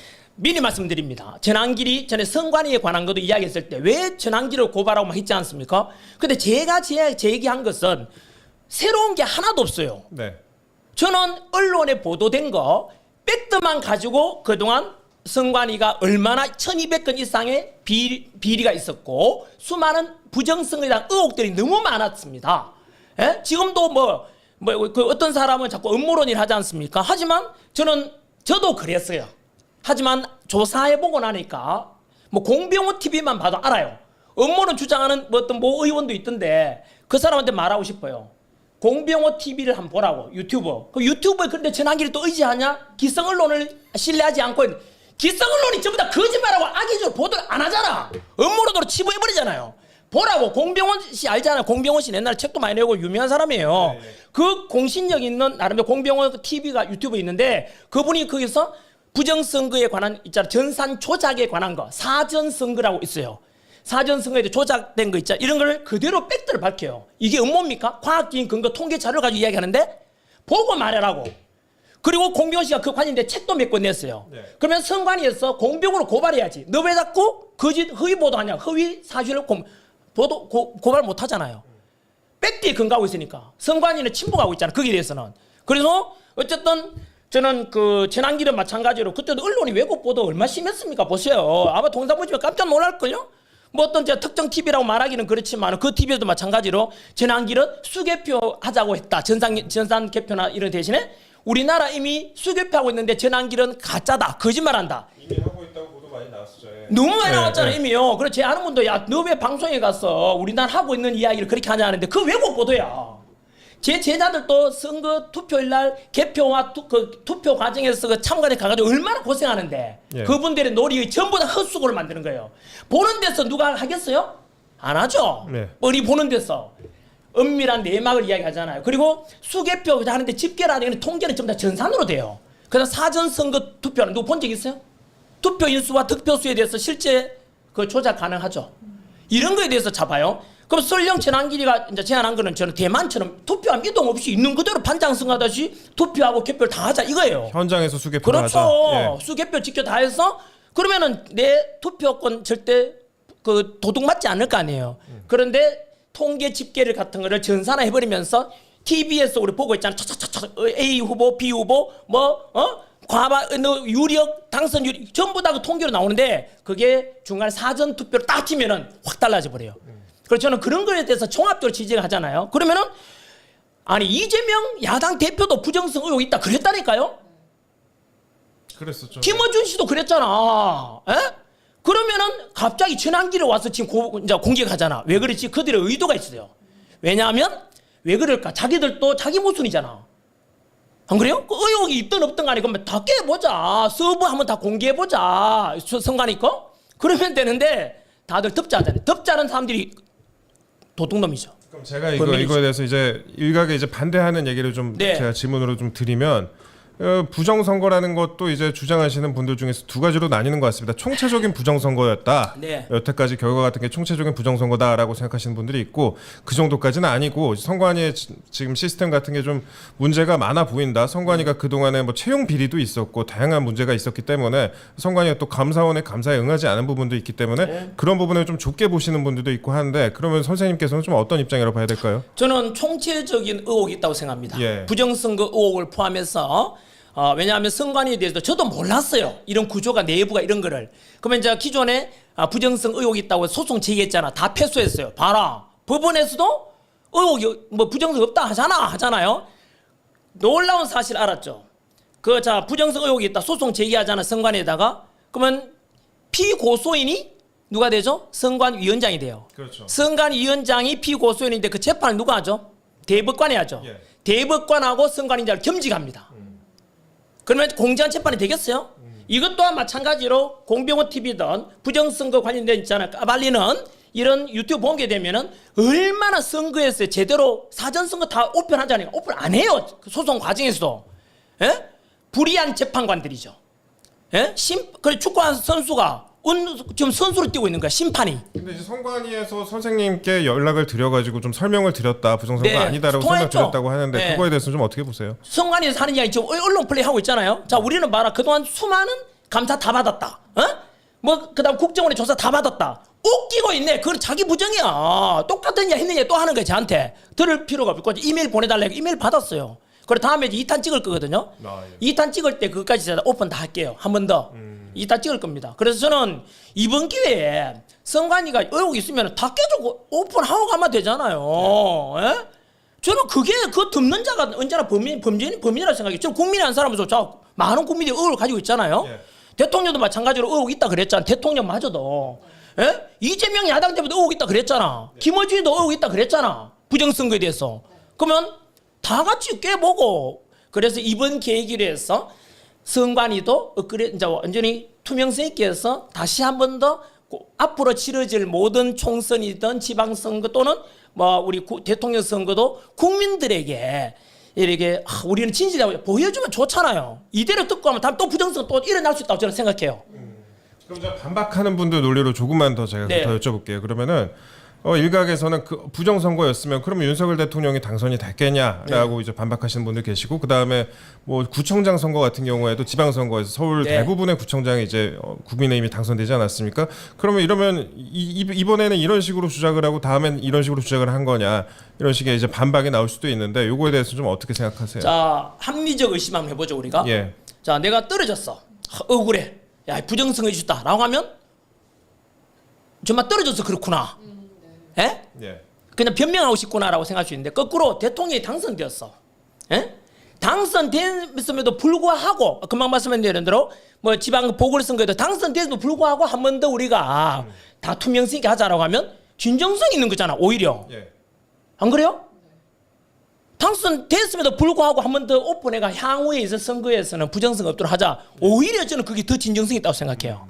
미리 말씀드립니다. 전환길이 전에 선관위에 관한 것도 이야기했을 때 왜 전환길을 고발하고 막 했지 않습니까? 근데 제가 제기한 것은 새로운 게 하나도 없어요. 네. 저는 언론에 보도된 거 팩트만 가지고 그동안 선관위가 얼마나 1200건 이상의 비리가 있었고 수많은 부정선거에 대한 의혹들이 너무 많았습니다. 예? 지금도 그 어떤 사람은 자꾸 음모론을 하지 않습니까? 하지만 저도 그랬어요. 하지만 조사해보고 나니까 뭐 공병호 TV만 봐도 알아요. 음모론 주장하는 어떤 의원도 있던데 그 사람한테 말하고 싶어요. 공병호 TV를 한번 보라고. 유튜브에 그런데 전환기를 또 의지하냐? 기성 언론을 신뢰하지 않고 기성 언론이 전부 다 거짓말하고 악의적으로 보도를 안 하잖아. 음모론으로 치부해버리잖아요. 보라고. 공병원 씨 알잖아요. 공병원 씨 옛날에 책도 많이 내고 유명한 사람이에요. 네. 그 공신력 있는 나름대로 공병원 TV가 유튜브에 있는데 그분이 거기서 부정선거에 관한 있잖아. 전산 조작에 관한 거 사전선거라고 있어요. 사전선거에 조작된 거 있잖아. 이런 걸 그대로 팩트를 밝혀요. 이게 음모입니까? 과학적인 근거 통계 자료를 가지고 이야기하는데 보고 말하라고. 그리고 공병원 씨가 그 관련된 책도 몇 권 냈어요. 네. 그러면 선관위에서 공병으로 고발해야지. 너 왜 자꾸 거짓 허위 보도하냐? 허위 사실을 고발 못 하잖아요. 팩트에 근거하고 있으니까. 선관위는 침묵하고 있잖아. 거기에 대해서는. 그래서 어쨌든 저는 그 전환기는 마찬가지로 그때도 언론이 왜곡 보도 얼마나 심했습니까? 보세요. 아마 동상 보시면 깜짝 놀랄걸요? 뭐 어떤 특정 TV라고 말하기는 그렇지만 그 TV에도 마찬가지로 전환기는 수개표 하자고 했다. 전산 개표나 이런 대신에 우리나라 이미 수개표하고 있는데 전환기는 가짜다. 거짓말한다. 이미 하고 있다고 보도 많이 나왔었죠. 예. 너무 많이 네, 나왔잖아요. 네. 이미요. 그래서 제 아는 분도 야 너 왜 방송에 가서 우리나라 하고 있는 이야기를 그렇게 하냐 하는데 그 왜곡 보도야. 제 제자들도 선거 투표일 날 개표와 투표 과정에서 그 참관에 가가지고 얼마나 고생하는데 예. 그분들의 노력이 전부 다 헛수고를 만드는 거예요. 보는 데서 누가 하겠어요? 안 하죠. 네. 우리 보는 데서 은밀한 내막을 이야기하잖아요. 그리고 수개표 하는데 집계라는 통계는 전부 다 전산으로 돼요. 그래서 사전선거 투표는 누구 본 적 있어요? 투표 인수와 득표수에 대해서 실제 그 조작 가능하죠. 이런 거에 대해서 잡아요. 그럼 설령 전환길이가 이제 제안한 거는 저는 대만처럼 투표함 이동 없이 있는 그대로 판장승하듯이 투표하고 개표를 다 하자 이거예요. 현장에서 수개표를 그렇죠. 하자. 예. 수개표 직접 다 해서 그러면은 내 투표권 절대 그 도둑 맞지 않을 거 아니에요. 그런데 통계 집계를 같은 거를 전산화 해버리면서 TV에서 우리 보고 있잖아. 차차차차 A 후보, B 후보 유력 당선 유력 전부 다 그 통계로 나오는데 그게 중간에 사전 투표를 딱 치면은 확 달라져 버려요. 그래서 저는 그런 거에 대해서 종합적으로 지적을 하잖아요. 그러면은 아니 이재명 야당 대표도 부정성 의혹이 있다 그랬다니까요. 그랬었죠. 김어준 씨도 그랬잖아. 에? 그러면은 갑자기 전환기를 와서 지금 이제 공격하잖아. 왜 그렇지? 그들의 의도가 있어요. 왜냐하면 왜 그럴까? 자기들도 자기 모순이잖아. 안 그래요? 그 의혹이 있든 없든 간에 그러면 다 깨보자. 서버 한번 다 공개해보자. 선관위 거? 그러면 되는데 다들 덮자잖아요. 덮자는 사람들이 도둑놈이죠. 그럼 제가 범인이죠. 이거에 대해서 이제 일각에 이제 반대하는 얘기를 좀 네. 제가 질문으로 좀 드리면 부정선거라는 것도 이제 주장하시는 분들 중에서 두 가지로 나뉘는 것 같습니다. 총체적인 부정선거였다. 네. 여태까지 결과 같은 게 총체적인 부정선거다라고 생각하시는 분들이 있고 그 정도까지는 아니고 선관위의 지금 시스템 같은 게 좀 문제가 많아 보인다. 선관위가 그동안에 뭐 채용 비리도 있었고 다양한 문제가 있었기 때문에 선관위가 또 감사원의 감사에 응하지 않은 부분도 있기 때문에 네. 그런 부분을 좀 좁게 보시는 분들도 있고 하는데 그러면 선생님께서는 좀 어떤 입장이라고 봐야 될까요? 저는 총체적인 의혹이 있다고 생각합니다. 예. 부정선거 의혹을 포함해서 왜냐하면 선관위에 대해서 저도 몰랐어요. 이런 구조가 내부가 이런 거를. 그러면 이제 기존에 부정성 의혹이 있다고 소송 제기했잖아. 다 패소했어요. 봐라. 법원에서도 의혹이 뭐 부정성 없다 하잖아요. 놀라운 사실 알았죠. 부정성 의혹이 있다. 소송 제기하잖아. 선관위에다가. 그러면 피고소인이 누가 되죠? 선관위원장이 돼요. 그렇죠. 선관위원장이 피고소인인데 그 재판을 누가 하죠? 대법관이 하죠. 예. 대법관하고 선관위원장을 겸직합니다. 그러면 공정한 재판이 되겠어요? 이것 또한 마찬가지로 공병호 TV든 부정선거 관련된 있잖아요. 까발리는 이런 유튜브 보게 되면은 얼마나 선거에서 제대로 사전선거 다 오픈하잖아요. 오픈 안 해요. 그 소송 과정에서도. 예? 불의한 재판관들이죠. 예? 그래 축구한 선수가 지금 선수로 뛰고 있는 거야. 심판이. 근데 이제 선관위에서 선생님께 연락을 드려가지고 좀 설명을 드렸다 부정선거 네, 아니다라고 통화했죠. 설명드렸다고 하는데 네. 그거에 대해서 좀 어떻게 보세요? 선관위에서 하는 이야기 지금 언론 플레이 하고 있잖아요. 자, 우리는 봐라. 그동안 수많은 감사 다 받았다. 어? 뭐 그다음 국정원에 조사 다 받았다. 웃기고 있네. 그건 자기 부정이야. 똑같은 일 했느냐 또 하는 거야 저한테. 들을 필요가 없고 이메일 보내달라고 이메일 받았어요. 그리고 다음에 이제 2탄 찍을 거거든요. 아, 예. 2탄 찍을 때 그것까지 제가 오픈 다 할게요. 한 번 더. 2탄 찍을 겁니다. 그래서 저는 이번 기회에 성관이가 의혹 있으면 다 깨주고 오픈하고 가면 되잖아요. 예? 저는 그거 덮는 자가 언제나 범인이라고 생각해요. 저는 국민이 한 사람으로서 많은 국민들이 의혹을 가지고 있잖아요. 예. 대통령도 마찬가지로 의혹 있다 그랬잖아. 대통령마저도. 예? 이재명 야당 때문에 의혹 있다 그랬잖아. 김어준이도 의혹 있다 그랬잖아. 부정선거에 대해서. 그러면 다 같이 깨보고 그래서 이번 계기로 해서 선관위도 이제 완전히 투명성 있게 해서 다시 한 번 더 앞으로 치러질 모든 총선이든 지방선거 또는 뭐 우리 대통령 선거도 국민들에게 이렇게 우리는 진실이라고 보여주면 좋잖아요. 이대로 듣고 하면 다음 또 부정선 또 일어날 수 있다고 저는 생각해요. 그럼 저 반박하는 분들 논리로 조금만 더 제가 네. 더 여쭤볼게요. 그러면은 일각에서는 그 부정선거였으면 그러면 윤석열 대통령이 당선이 됐겠냐라고 네. 이제 반박하시는 분들 계시고 그 다음에 뭐 구청장 선거 같은 경우에도 지방선거에서 서울 네. 대부분의 구청장이 이제 국민의힘이 당선되지 않았습니까? 그러면 이러면 이번에는 이런 식으로 주장을 하고 다음엔 이런 식으로 주장을 한 거냐 이런 식의 이제 반박이 나올 수도 있는데 요거에 대해서 좀 어떻게 생각하세요? 자, 합리적 의심 한번 해보죠 우리가. 예. 자, 내가 떨어졌어. 억울해. 야, 부정선거 있었다라고 하면 정말 떨어져서 그렇구나. 예? 예. 그냥 변명하고 싶구나라고 생각할 수 있는데 거꾸로 대통령이 당선되었어. 예? 당선됐음에도 불구하고 금방 말씀드린 대로 뭐 지방 보궐선거에도 당선됐음에도 불구하고 한 번 더 우리가 다 투명성 있게 하자라고 하면 진정성 있는 거잖아 오히려. 예. 안 그래요? 당선됐음에도 불구하고 한 번 더 오픈해가 향후에 있을 선거에서는 부정선거 없도록 하자. 오히려 저는 그게 더 진정성 있다고 생각해요.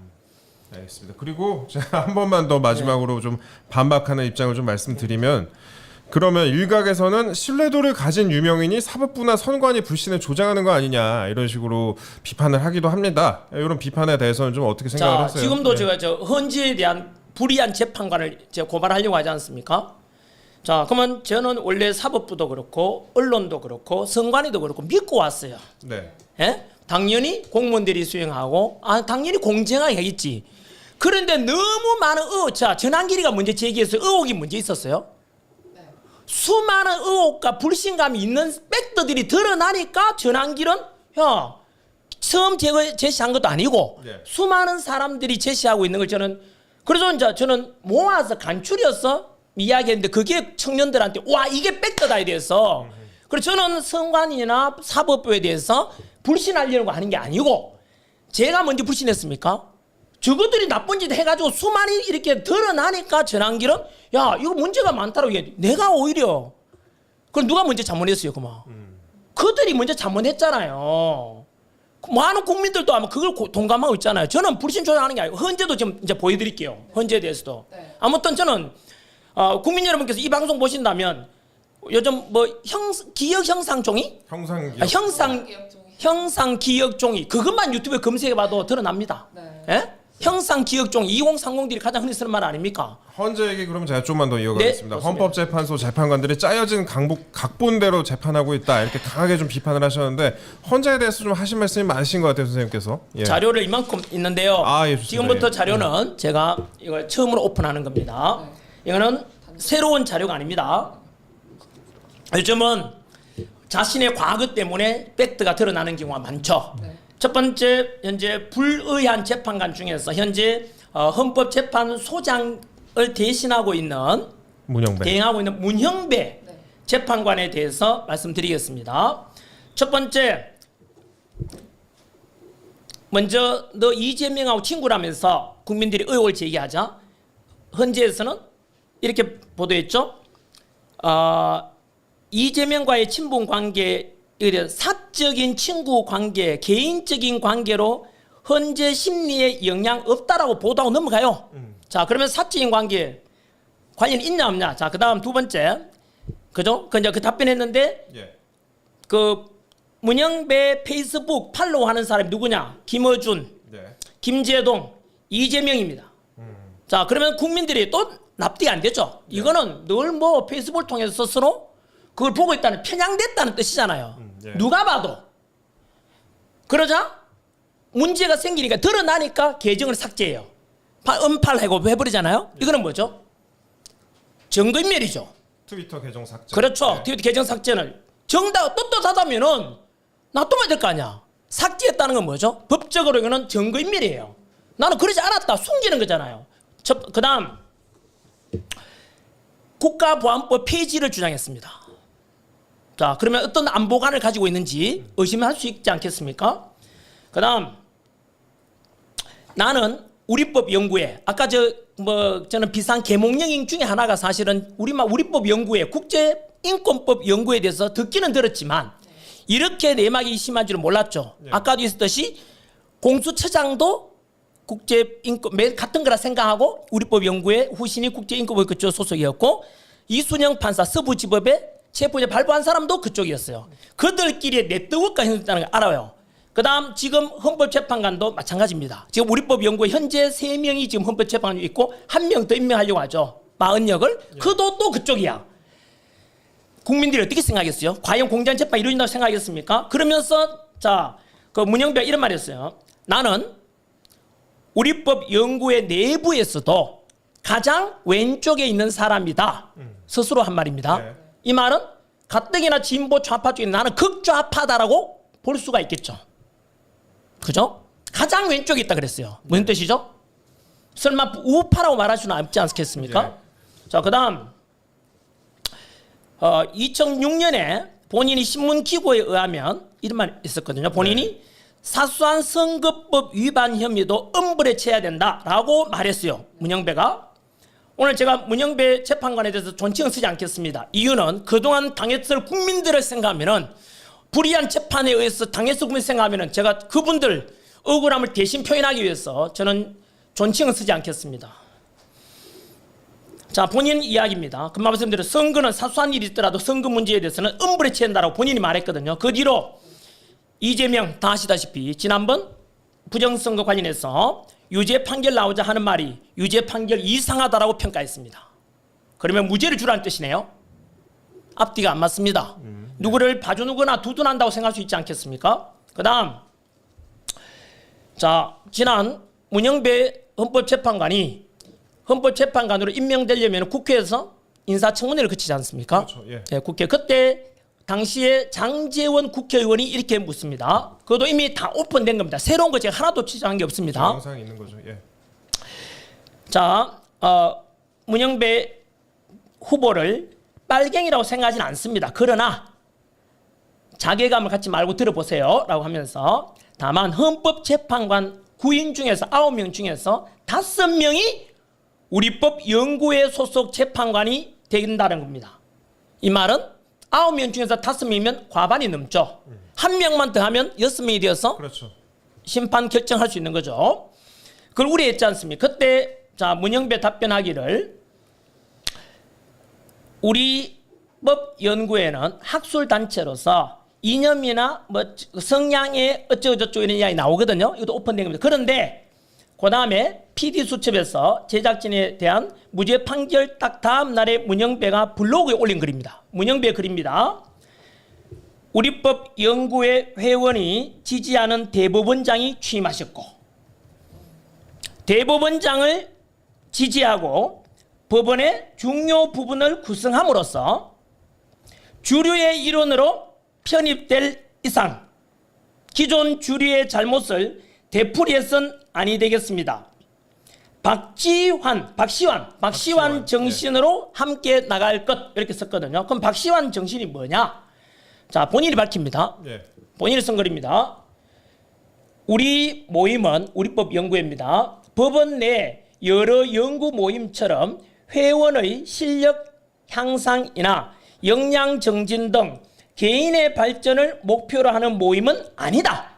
알겠습니다. 그리고 제가 한 번만 더 마지막으로 좀 반박하는 입장을 좀 말씀드리면 그러면 일각에서는 신뢰도를 가진 유명인이 사법부나 선관위 불신을 조장하는 거 아니냐 이런 식으로 비판을 하기도 합니다. 이런 비판에 대해서는 좀 어떻게 생각을 자, 하세요? 지금도 예. 제가 저 헌재에 대한 불이한 재판관을 제가 고발하려고 하지 않습니까? 자, 그러면 저는 원래 사법부도 그렇고 언론도 그렇고 선관위도 그렇고 믿고 왔어요. 네. 예? 당연히 공무원들이 수행하고 당연히 공정하게 하겠지. 그런데 너무 많은 의혹, 자, 전환길이가 문제 제기해서 의혹이 문제 있었어요. 수많은 의혹과 불신감이 있는 팩트들이 드러나니까 전환길은 처음 제시한 것도 아니고 네. 수많은 사람들이 제시하고 있는 걸 그래서 이제 저는 모아서 간추려서 이야기했는데 그게 청년들한테 와 이게 팩트다에 대해서 그래서 저는 선관위나 사법부에 대해서 불신하려고 하는 게 아니고 제가 먼저 불신했습니까? 저것들이 나쁜 짓 해가지고 수많이 이렇게 드러나니까 전환길은 야 이거 문제가 많다고 얘기해. 내가 오히려 그럼 누가 먼저 잘못했어요 그만 그들이 먼저 잘못했잖아요. 많은 국민들도 아마 그걸 동감하고 있잖아요. 저는 불신 조장하는 게 아니고 헌재도 지금 이제 보여드릴게요. 헌재에 대해서도 아무튼 저는 국민 여러분께서 이 방송 보신다면 요즘 뭐 기억 형상 종이 형상 기억 종이 그것만 유튜브에 검색해봐도 드러납니다. 예? 형상 기억 종이 2030들이 가장 흔히 쓰는 말 아닙니까? 헌재 얘기 그럼 제가 좀만 더 이어가겠습니다. 네, 헌법재판소 재판관들이 짜여진 각본대로 재판하고 있다 이렇게 강하게 좀 비판을 하셨는데 헌재에 대해서 좀 하신 말씀이 많으신 것 같아요 선생님께서. 예. 자료를 이만큼 있는데요. 예, 좋습니다. 지금부터 예. 자료는 제가 이걸 처음으로 오픈하는 겁니다. 이거는 새로운 자료가 아닙니다. 요즘은 자신의 과거 때문에 팩트가 드러나는 경우가 많죠. 첫 번째 현재 불의한 재판관 중에서 현재 헌법재판소장을 대신하고 있는 대행하고 있는 문형배 재판관에 대해서 말씀드리겠습니다. 첫 번째 먼저 너 이재명하고 친구라면서 국민들이 의혹을 제기하자 헌재에서는 이렇게 보도했죠. 이재명과의 친분 관계 사적인 친구 관계, 개인적인 관계로 헌재 심리에 영향 없다라고 보도하고 넘어가요. 자, 그러면 사적인 관계 관련 있냐 없냐? 자, 그다음 두 번째, 그죠? 그 답변했는데 예. 그 문영배 페이스북 팔로우하는 사람이 누구냐? 김어준, 네. 김재동, 이재명입니다. 자, 그러면 국민들이 또 납득이 안 되죠. 이거는 늘 뭐 페이스북을 통해서 스스로 그걸 보고 있다는 편향됐다는 뜻이잖아요. 예. 누가 봐도. 그러자 문제가 생기니까 드러나니까 계정을 삭제해요. 은팔하고 해버리잖아요. 이거는 뭐죠? 증거인멸이죠. 트위터 계정 삭제. 그렇죠. 네. 트위터 계정 삭제를 정답 떳떳하다면은 놔두면 될 거 아니야. 삭제했다는 건 뭐죠? 법적으로 이거는 증거인멸이에요. 나는 그러지 않았다. 숨기는 거잖아요. 그다음 국가보안법 폐지를 주장했습니다. 자, 그러면 어떤 안보관을 가지고 있는지 의심할 수 있지 않겠습니까? 그다음 나는 우리법 연구회 아까 저는 비상 계몽령인 중에 하나가 사실은 우리법 연구회 국제 인권법 연구에 대해서 듣기는 들었지만 이렇게 내막이 심한 줄은 몰랐죠. 네. 아까도 있었듯이 공수처장도 국제인권 같은 거라 생각하고 우리법 연구회 후신이 국제인권법 그쪽 소속이었고 이순영 판사 서부지법에 체포제 발부한 사람도 그쪽이었어요. 그들끼리의 네트워크가 형성됐다는 걸 알아요. 그다음 지금 헌법재판관도 마찬가지입니다. 지금 우리법 연구에 현재 3명이 지금 헌법재판관이 있고 1명 더 임명하려고 하죠. 마은역을. 그도 또 그쪽이야. 국민들이 어떻게 생각했어요? 과연 공정재판이 이루어진다고 생각했습니까? 그러면서 그 문영배가 이런 말을 했어요. 나는 우리법 연구회 내부에서도 가장 왼쪽에 있는 사람이다. 스스로 한 말입니다. 네. 이 말은 가뜩이나 진보 좌파 쪽에 나는 극좌파다라고 볼 수가 있겠죠. 그죠? 가장 왼쪽에 있다 그랬어요. 무슨 뜻이죠? 설마 우파라고 말할 수는 없지 않겠습니까? 자, 그 다음 2006년에 본인이 신문기고에 의하면 이런 말이 있었거든요. 본인이 사소한 선거법 위반 혐의도 엄벌에 처해야 된다라고 말했어요. 문영배가. 오늘 제가 문영배 재판관에 대해서 존칭을 쓰지 않겠습니다. 이유는 그동안 당했을 국민들을 생각하면은 불의한 재판에 의해서 당했을 국민을 생각하면은 제가 그분들 억울함을 대신 표현하기 위해서 저는 존칭을 쓰지 않겠습니다. 자, 본인 이야기입니다. 금방 말씀드린 선거는 사소한 일이 있더라도 선거 문제에 대해서는 엄벌에 처한다라고 본인이 말했거든요. 그 뒤로 이재명 다 아시다시피 지난번 부정선거 관련해서 유죄 판결 나오자 하는 말이 유죄 판결 이상하다라고 평가했습니다. 그러면 무죄를 주라는 뜻이네요. 앞뒤가 안 맞습니다. 누구를 봐주거나 두둔한다고 생각할 수 있지 않겠습니까? 그 다음 지난 문영배 헌법재판관이 헌법재판관으로 임명되려면 국회에서 인사청문회를 거치지 않습니까? 그렇죠. 예. 네, 국회 그때 당시에 장제원 국회의원이 이렇게 묻습니다. 그것도 이미 다 오픈된 겁니다. 새로운 거 제가 하나도 취재한 게 없습니다. 영상이 있는 거죠. 예. 자, 문영배 후보를 빨갱이라고 생각하지는 않습니다. 그러나 자괴감을 갖지 말고 들어보세요 라고 하면서 다만 헌법재판관 9인 중에서 9명 중에서 5명이 우리법 연구회 소속 재판관이 된다는 겁니다. 이 말은 9명 중에서 5명이면 과반이 넘죠. 1명만 더 하면 6명이 되어서 그렇죠. 심판 심판 결정할 수 있는 거죠. 그걸 우려했지 않습니까? 그때 문영배 답변하기를 우리법 연구회는 학술 단체로서 이념이나 성향의 어쩌고저쩌고 이런 이야기 나오거든요. 이것도 오픈된 겁니다. 그런데 그 다음에 PD수첩에서 제작진에 대한 무죄 판결 딱 다음 날에 문영배가 블로그에 올린 글입니다. 문영배 글입니다. 우리법 연구회 회원이 지지하는 대법원장이 취임하셨고 대법원장을 지지하고 법원의 중요 부분을 구성함으로써 주류의 이론으로 편입될 이상 기존 주류의 잘못을 되풀이해서는 아니 되겠습니다. 박시환 정신으로 함께 나갈 것 이렇게 썼거든요. 그럼 박시환 정신이 뭐냐? 자, 본인이 밝힙니다. 예. 본인이 쓴 글입니다. 우리 모임은 우리법 연구회입니다. 법원 내 여러 연구 모임처럼 회원의 실력 향상이나 역량 정진 등 개인의 발전을 목표로 하는 모임은 아니다.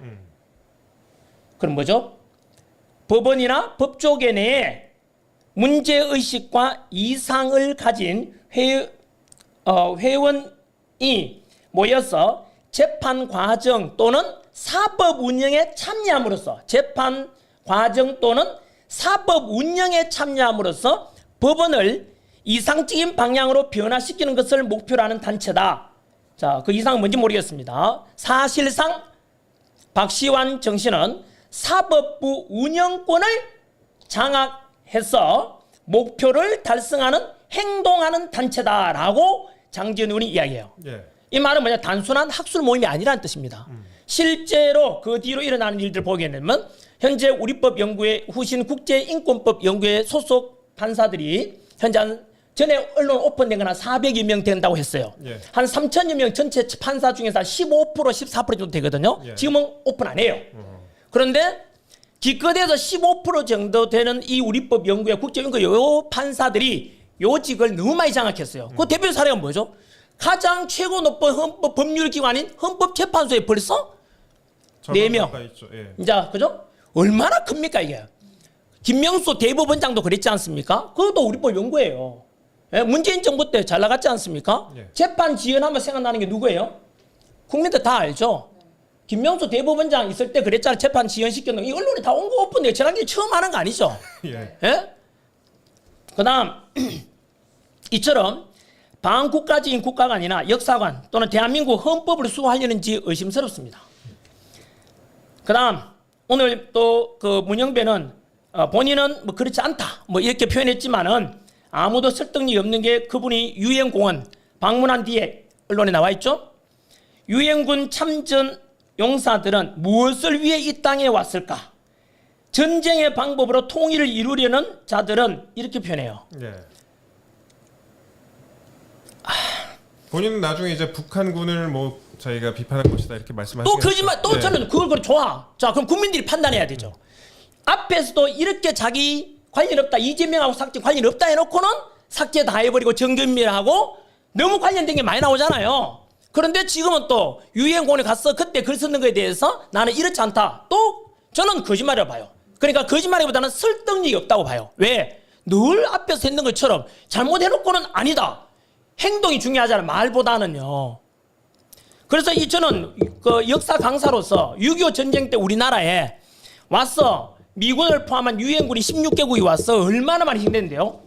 그럼 뭐죠? 법원이나 법조계 내에 문제의식과 이상을 가진 회원이 모여서 재판 과정 또는 사법 운영에 참여함으로써 재판 과정 또는 사법 운영에 참여함으로써 법원을 이상적인 방향으로 변화시키는 것을 목표로 하는 단체다. 자, 그 이상은 뭔지 모르겠습니다. 사실상 박시환 정신은 사법부 운영권을 장악해서 목표를 달성하는 행동하는 단체다라고 장지현 의원이 이야기해요. 예. 이 말은 뭐냐, 단순한 학술 모임이 아니라는 뜻입니다. 실제로 그 뒤로 일어나는 일들 보게 되면 현재 우리법연구회 후신 국제인권법연구회 소속 판사들이 현재 전에 언론 오픈된 건 한 400여 명 된다고 했어요. 예. 한 3천여 명 전체 판사 중에서 한 15% 14% 정도 되거든요. 예. 지금은 오픈 안 해요. 그런데 기껏해서 15% 정도 되는 이 우리법 연구회 국제연구회 요 판사들이 요직을 너무 많이 장악했어요. 그 대표 사례가 뭐죠? 가장 최고 높은 헌법 법률기관인 헌법재판소에 벌써 4명. 예. 자, 그죠? 얼마나 큽니까 이게? 김명수 대법원장도 그랬지 않습니까? 그것도 우리법 연구예요. 예? 문재인 정부 때 잘 나갔지 않습니까? 예. 재판 지연하면 생각나는 게 누구예요? 국민들 다 알죠. 김명수 대법원장 있을 때 그랬잖아요. 재판 지연시켰는 거. 이 언론에 다 온 거 오픈돼요. 지난주에 처음 하는 거 아니죠? 예. 예? 그다음 이처럼 반국가적인 국가가 아니라 역사관 또는 대한민국 헌법을 수호하려는지 의심스럽습니다. 그다음 오늘 또 그 문영배는 본인은 뭐 그렇지 않다 뭐 이렇게 표현했지만은 아무도 설득력이 없는 게 그분이 유엔공원 방문한 뒤에 언론에 나와 있죠. 유엔군 참전 용사들은 무엇을 위해 이 땅에 왔을까? 전쟁의 방법으로 통일을 이루려는 자들은 이렇게 표현해요. 예. 본인은 나중에 이제 북한군을 뭐 저희가 비판할 것이다 이렇게 말씀하시죠. 또 거짓말, 또 예. 저는 그걸 좋아. 자, 그럼 국민들이 판단해야 되죠. 앞에서도 이렇게 자기 관련 없다, 이재명하고 삭제 관련 없다 해놓고는 삭제 다 해버리고 정경밀하고 너무 관련된 게 많이 나오잖아요. 그런데 지금은 또 유엔공원에 가서 그때 글 쓰는 거에 대해서 나는 이렇지 않다. 또 저는 거짓말이라고 봐요. 그러니까 거짓말보다는 설득력이 없다고 봐요. 왜? 늘 앞에서 했는 것처럼 잘못해놓고는 아니다. 행동이 중요하잖아요. 말보다는요. 그래서 저는 그 역사 강사로서 6.25 전쟁 때 우리나라에 와서 미군을 포함한 유엔군이 16개국이 와서 얼마나 많이 희생됐는데요.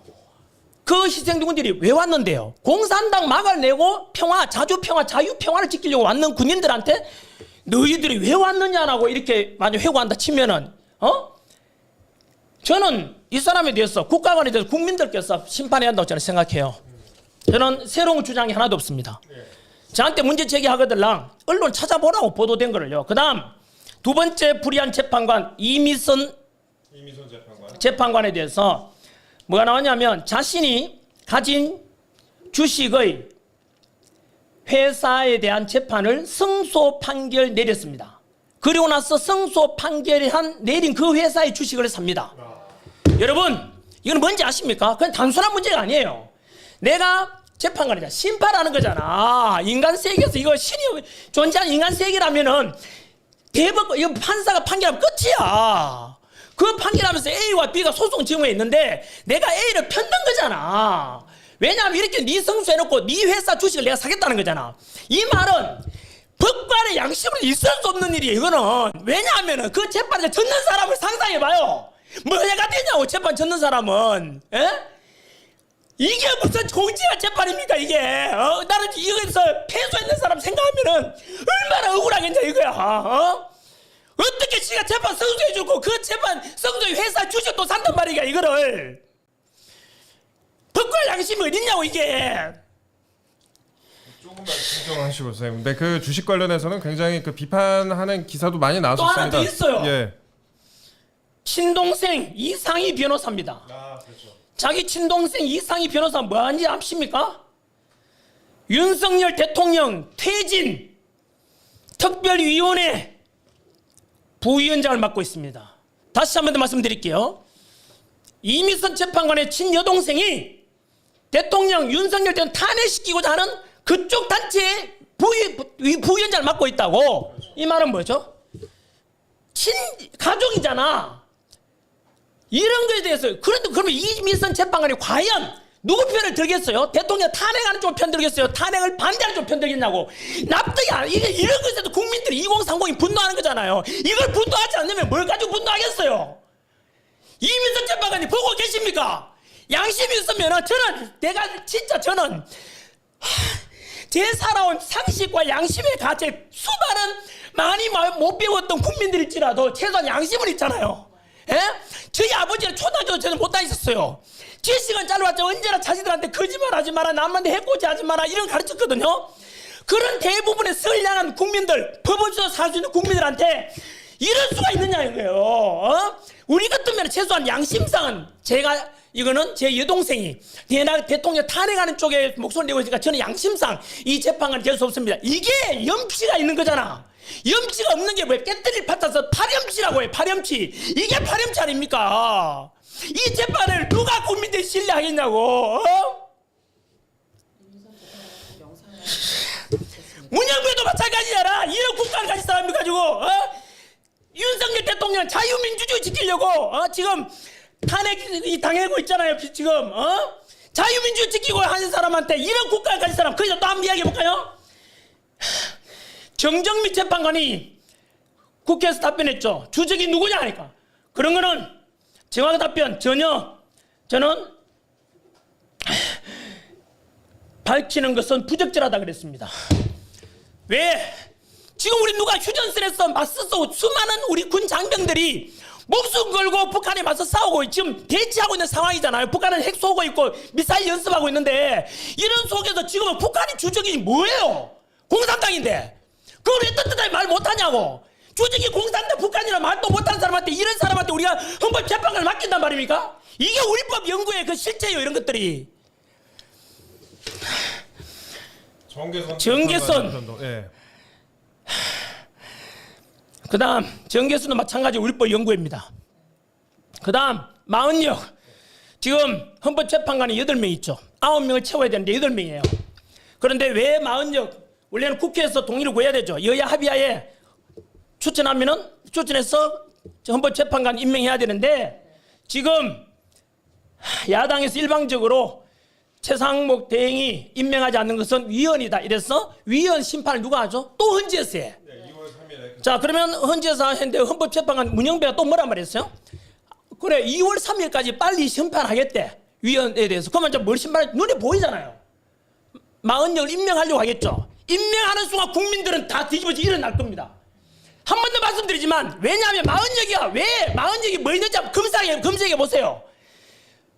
그 희생군들이 왜 왔는데요? 공산당 막을 내고 평화, 자주평화, 자유평화를 지키려고 왔는 군인들한테 너희들이 왜 왔느냐라고 이렇게 만약 회고한다 치면은 저는 이 사람에 대해서 국가관에 대해서 국민들께서 심판해야 한다고 저는 생각해요. 저는 새로운 주장이 하나도 없습니다. 저한테 문제 제기하거들랑 언론 찾아보라고 보도된 거를요. 그 다음 두 번째 불의한 재판관 이미선 재판관에 대해서 뭐가 나왔냐면 자신이 가진 주식의 회사에 대한 재판을 승소 판결 내렸습니다. 그리고 나서 승소 판결이 내린 그 회사의 주식을 삽니다. 여러분 이건 뭔지 아십니까? 그건 단순한 문제가 아니에요. 내가 재판관이잖아. 심판하는 거잖아. 인간 세계에서 이거 신이 존재하는 인간 세계라면은 대법원 이거 판사가 판결하면 끝이야. 그 판결하면서 A와 B가 소송 지음에 있는데 내가 A를 편든 거잖아. 왜냐하면 이렇게 네 승소해놓고 네 회사 주식을 내가 사겠다는 거잖아. 이 말은 법관의 양심으로 있을 수 없는 일이에요. 이거는 왜냐하면은 그 재판을 졌는 사람을 상상해봐요. 뭐 해가 되냐고 재판 졌는 사람은. 에? 이게 무슨 공직한 재판입니까 이게? 나는 이거에서 패소했는 사람 생각하면은 얼마나 억울하겠냐 이거야. 어떻게 지가 재판 승소해주고 그 재판 승소의 회사 주식 또 산단 말이야 이거를. 법과 양심이 어딨냐고 이게. 조금만 진정하시고 선생님. 근데 그 주식 관련해서는 굉장히 그 비판하는 기사도 많이 또 나왔었습니다. 하나 더 있어요. 예. 친동생 이상희 변호사입니다. 아 그렇죠. 자기 친동생 이상희 변호사 뭐하는지 아십니까? 윤석열 대통령 퇴진 특별위원회 부위원장을 맡고 있습니다. 다시 한 번 더 말씀드릴게요. 이미선 재판관의 친여동생이 대통령 윤석열 대통령 탄핵시키고자 하는 그쪽 단체의 부위원장을 맡고 있다고. 이 말은 뭐죠? 가족이잖아. 이런 거에 대해서 그러면 이미선 재판관이 과연 누구 편을 들겠어요? 대통령 탄핵하는 쪽 편 들겠어요? 탄핵을 반대하는 쪽 편 들겠냐고. 납득이 안. 이런 것에도 국민들이 2030이 분노하는 거잖아요. 이걸 분노하지 않으면 뭘 가지고 분노하겠어요? 이미선 재판관이 보고 계십니까? 양심이 있으면 저는 제 살아온 상식과 양심의 가책 많이 못 배웠던 국민들일지라도 최소한 양심은 있잖아요. 예? 저희 아버지는 초등학교 저는 못 다니셨어요. 제 시간 짧았자 언제나 자식들한테 거짓말하지 마라, 남한테 해코지하지 마라 이런 가르쳤거든요. 그런 대부분의 선량한 국민들, 법 없이도 살 수 있는 국민들한테 이럴 수가 있느냐 이거예요. 우리 같으면 최소한 양심상은 이거는 제 여동생이 대통령 탄핵하는 쪽에 목소리 내고 있으니까 저는 양심상 이 재판관이 될 수 없습니다. 이게 염치가 있는 거잖아. 염치가 없는 게 뭐예요? 깨뜨릴 밭에서 파렴치라고 해요. 파렴치. 이게 파렴치 아닙니까? 이 재판을 누가 국민들이 신뢰하겠냐고. 문영배도 마찬가지잖아. 이런 국가를 가진 사람이 가지고 윤석열 대통령 자유민주주의 지키려고 지금 탄핵이 당하고 있잖아요. 지금 자유민주주의 지키고 하는 사람한테 이런 국가를 가진 사람. 그래서 또 한번 이야기해볼까요? 정정미 재판관이 국회에서 답변했죠. 주적이 누구냐 하니까 그런 거는 정확한 답변 전혀 저는 밝히는 것은 부적절하다 그랬습니다. 왜? 지금 우리 누가 휴전선에서 맞서서 수많은 우리 군 장병들이 목숨 걸고 북한에 맞서 싸우고 지금 대치하고 있는 상황이잖아요. 북한은 핵 쏘고 있고 미사일 연습하고 있는데 이런 속에서 지금은 북한이 주적이 뭐예요? 공산당인데 그걸 왜 떳떳하게 말 못하냐고. 주적이 공산당 북한이라 말도 못하는 사람한테 이런 사람한테 우리가 헌법재판관을 맡긴단 말입니까? 이게 우리법 연구의 그 실제예요. 이런 것들이. 정계선. 예. 그 다음 정계수는 마찬가지 우리법 연구입니다. 그 다음 마흔역 지금 헌법재판관이 8명 있죠. 9명을 채워야 되는데 8명이에요. 그런데 왜 마흔역 원래는 국회에서 동의를 구해야 되죠. 여야 합의하에 추천해서 헌법재판관 임명해야 되는데 지금 야당에서 일방적으로 최상목 대행이 임명하지 않는 것은 위헌이다. 이래서 위헌 심판을 누가 하죠? 또 헌재에서 해. 네, 2월 3일에. 자 그러면 헌재에서 했는데 헌법재판관 문영배가 또 뭐란 말했어요? 그래 2월 3일까지 빨리 심판하겠대. 위헌에 대해서. 그러면 이제 뭘 심판할지 눈에 보이잖아요. 마흔역을 임명하려고 하겠죠. 임명하는 순간 국민들은 다 뒤집어져 일어날 겁니다. 한 번 더 말씀드리지만 왜냐하면 마흔역이야. 왜 마흔역이 뭐 있는지 한번 검색해 보세요.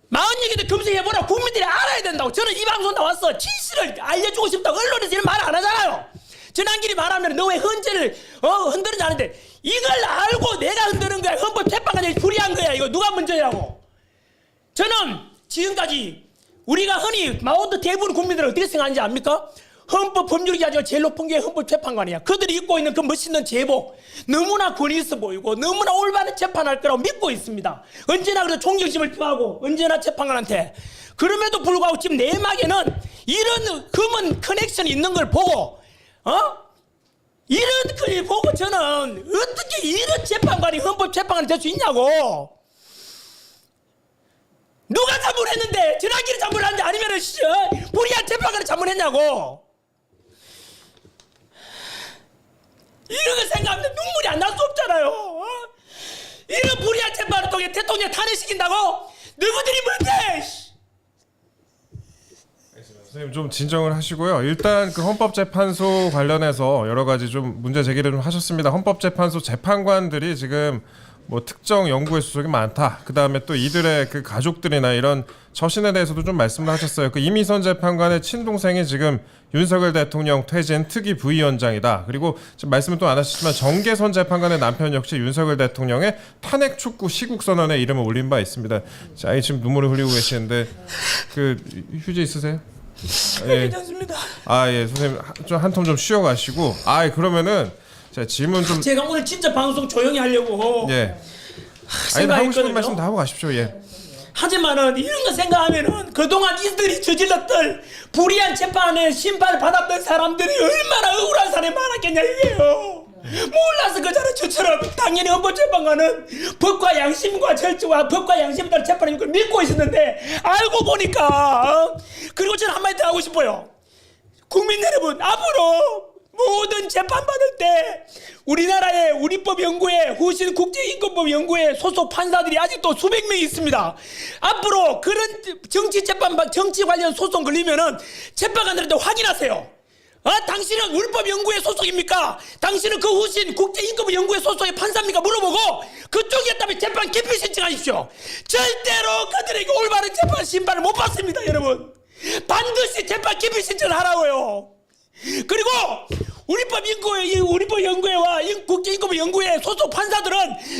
마흔역에도 검색해보라. 국민들이 알아야 된다고. 저는 이 방송 나와서 진실을 알려주고 싶다고 언론에서 이런 말 안 하잖아요. 전환길이 말하면 너 왜 헌재를 흔드는지 아는데 이걸 알고 내가 흔드는 거야. 헌법재판관이 불의한 거야. 이거 누가 문제냐고. 저는 지금까지 우리가 흔히 마오도 대부분 국민들은 어떻게 생각하는지 압니까? 헌법 법률이 아니라 제일 높은 게 헌법재판관이야. 그들이 입고 있는 그 멋있는 제복 너무나 권위 있어 보이고 너무나 올바른 재판할 거라고 믿고 있습니다. 언제나 그래도 존경심을 표하고 언제나 재판관한테. 그럼에도 불구하고 지금 내막에는 이런 검은 커넥션이 있는 걸 보고 이런 걸 보고 저는 어떻게 이런 재판관이 헌법재판관이 될 수 있냐고. 누가 자문했는데 전환길이 자문했는데 아니면은 불의한 재판관이 자문했냐고. 이런 걸 생각하면 눈물이 안 날 수 없잖아요. 이런 불의한 재판을 통해 대통령 탄핵시킨다고? 누구들이 뭔데? 선생님 좀 진정을 하시고요. 일단 그 헌법재판소 관련해서 여러 가지 좀 문제 제기를 좀 하셨습니다. 헌법재판소 재판관들이 지금 뭐 특정 연구의 수속이 많다. 그 다음에 또 이들의 그 가족들이나 이런 처신에 대해서도 좀 말씀을 하셨어요. 그 이미선 재판관의 친동생이 지금 윤석열 대통령 퇴진 특위 부위원장이다. 그리고 지금 말씀은 또 안 하셨지만 정계선 재판관의 남편 역시 윤석열 대통령의 탄핵 촉구 시국 선언에 이름을 올린 바 있습니다. 자, 지금 눈물을 흘리고 계시는데 그 휴지 있으세요? 괜찮습니다. 예, 선생님 좀 한 텀 좀 쉬어가시고. 그러면은 자, 질문 좀. 제가 오늘 진짜 방송 조용히 하려고. 예. 하고 싶은 말씀 다 하고 가십시오. 예. 하지만은 이런 거 생각하면은 그동안 이들이 저질렀던 불의한 재판에 심판을 받았던 사람들이 얼마나 억울한 사람이 많았겠냐 이게요. 몰라서 그잖아. 저처럼 당연히 헌법재판관은 법과 양심과 절차와 법과 양심에 따른 재판인 걸 믿고 있었는데 알고 보니까 그리고 저는 한마디 더 하고 싶어요. 국민 여러분 앞으로 모든 재판 받을 때 우리나라의 우리법 연구회 후신 국제인권법 연구회 소속 판사들이 아직도 수백 명이 있습니다. 앞으로 그런 정치 관련 소송 걸리면은 재판관들한테 확인하세요. 당신은 울법연구회 소속입니까? 당신은 그 후신 국제임금연구회 소속의 판사입니까? 물어보고 그쪽이었다면 재판 기피 신청하십시오. 절대로 그들에게 올바른 재판 심판을 못 받습니다, 여러분. 반드시 재판 기피 신청을 하라고요. 그리고 우리법연구회와 국제임금연구회 소속 판사들은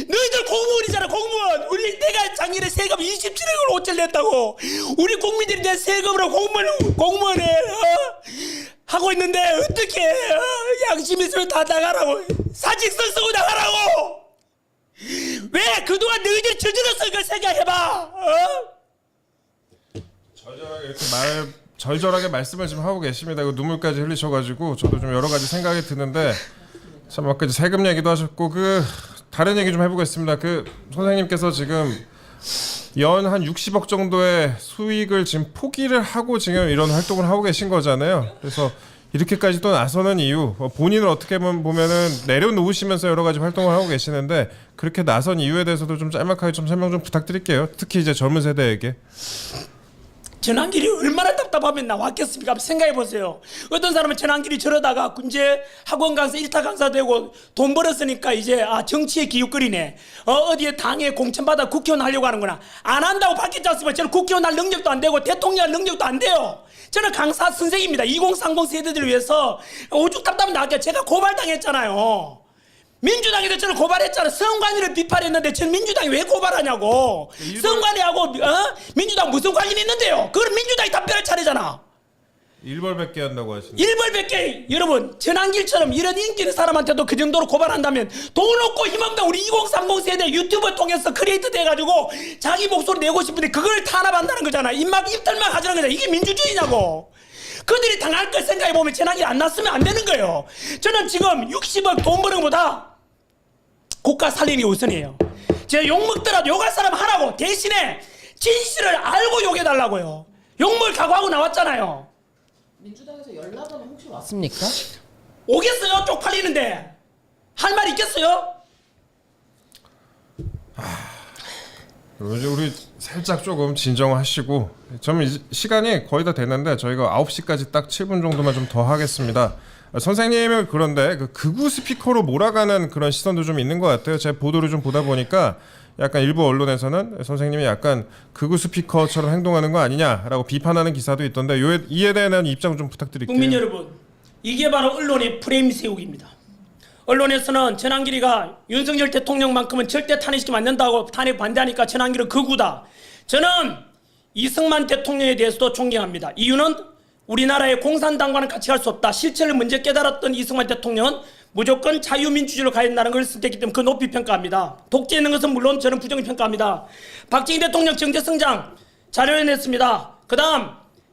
너희들 공무원이잖아, 공무원. 내가 작년에 세금 27억을 5천 냈다고. 우리 국민들이 내 세금으로 공무원에 하고 있는데 어떻게 양심 있으면 다 나가라고. 사직서 쓰고 나가라고. 왜 그동안 너희들이 저질렀어? 그걸 생각해봐. 절절하게 말씀을 지금 하고 계십니다. 이거 눈물까지 흘리셔가지고 저도 좀 여러 가지 생각이 드는데 참 아까 이제 세금 얘기도 하셨고 그 다른 얘기 좀 해보겠습니다. 그 선생님께서 지금 연 한 60억 정도의 수익을 지금 포기를 하고 지금 이런 활동을 하고 계신 거잖아요. 그래서 이렇게까지 또 나서는 이유, 본인을 어떻게 보면은 내려놓으시면서 여러 가지 활동을 하고 계시는데 그렇게 나선 이유에 대해서도 좀 짤막하게 좀 설명 좀 부탁드릴게요. 특히 이제 젊은 세대에게. 전환길이 얼마나 답답하면 나왔겠습니까? 생각해보세요. 어떤 사람은 전환길이 저러다가 군제 학원 강사 1타 강사 되고 돈 벌었으니까 이제 정치에 기웃거리네. 어디에 당에 공천받아 국회의원 하려고 하는구나. 안 한다고 바뀌지 않습니까? 저는 국회의원 할 능력도 안 되고 대통령 할 능력도 안 돼요. 저는 강사 선생입니다. 2030 세대들을 위해서 오죽 답답하면 나왔게. 제가 고발당했잖아요. 민주당에서 저를 고발했잖아요. 성관이를 비판했는데 저는 민주당이 왜 고발하냐고. 성관이하고 민주당 무슨 관련이 있는데요. 그건 민주당이 답변할 차례잖아. 일벌백계 한다고 하시는. 일벌백계. 여러분 전환길처럼 이런 인기 있는 사람한테도 그 정도로 고발한다면 돈 없고 힘없는 우리 2030 세대 유튜브 통해서 크리에이터 돼가지고 자기 목소리 내고 싶은데 그걸 탄압한다는 거잖아. 입털만 가지는 거잖아. 이게 민주주의냐고. 그들이 당할 걸 생각해보면 전환길이 안 났으면 안 되는 거예요. 저는 지금 60억 돈 버는 것보다 국가 살리는 게 우선이에요. 제가 욕먹더라도 욕할 사람 하라고. 대신에 진실을 알고 욕해달라고요. 욕먹을 각오하고 나왔잖아요. 민주당에서 연락은 혹시 왔습니까? 오겠어요? 쪽팔리는데 할 말 있겠어요? 우리 살짝 조금 진정하시고 좀 시간이 거의 다 됐는데 저희가 9시까지 딱 7분 정도만 좀 더 하겠습니다. 선생님은 그런데 그 극우 스피커로 몰아가는 그런 시선도 좀 있는 것 같아요. 제가 보도를 좀 보다 보니까 약간 일부 언론에서는 선생님이 약간 극우 스피커처럼 행동하는 거 아니냐라고 비판하는 기사도 있던데 이에 대한 입장 좀 부탁드릴게요. 국민 여러분, 이게 바로 언론의 프레임 세우기입니다. 언론에서는 전환길이가 윤석열 대통령만큼은 절대 탄핵시키면 안 된다고 탄핵 반대하니까 전환길은 극우다. 저는 이승만 대통령에 대해서도 존경합니다. 이유는 우리나라의 공산당과는 같이 갈 수 없다. 실체를 먼저 깨달았던 이승만 대통령은 무조건 자유민주주의로 가야 된다는 걸 선택했기 때문에 그 높이 평가합니다. 독재있는 것은 물론 저는 부정히 평가합니다. 박정희 대통령 정체성장 자료를 냈습니다. 그 다음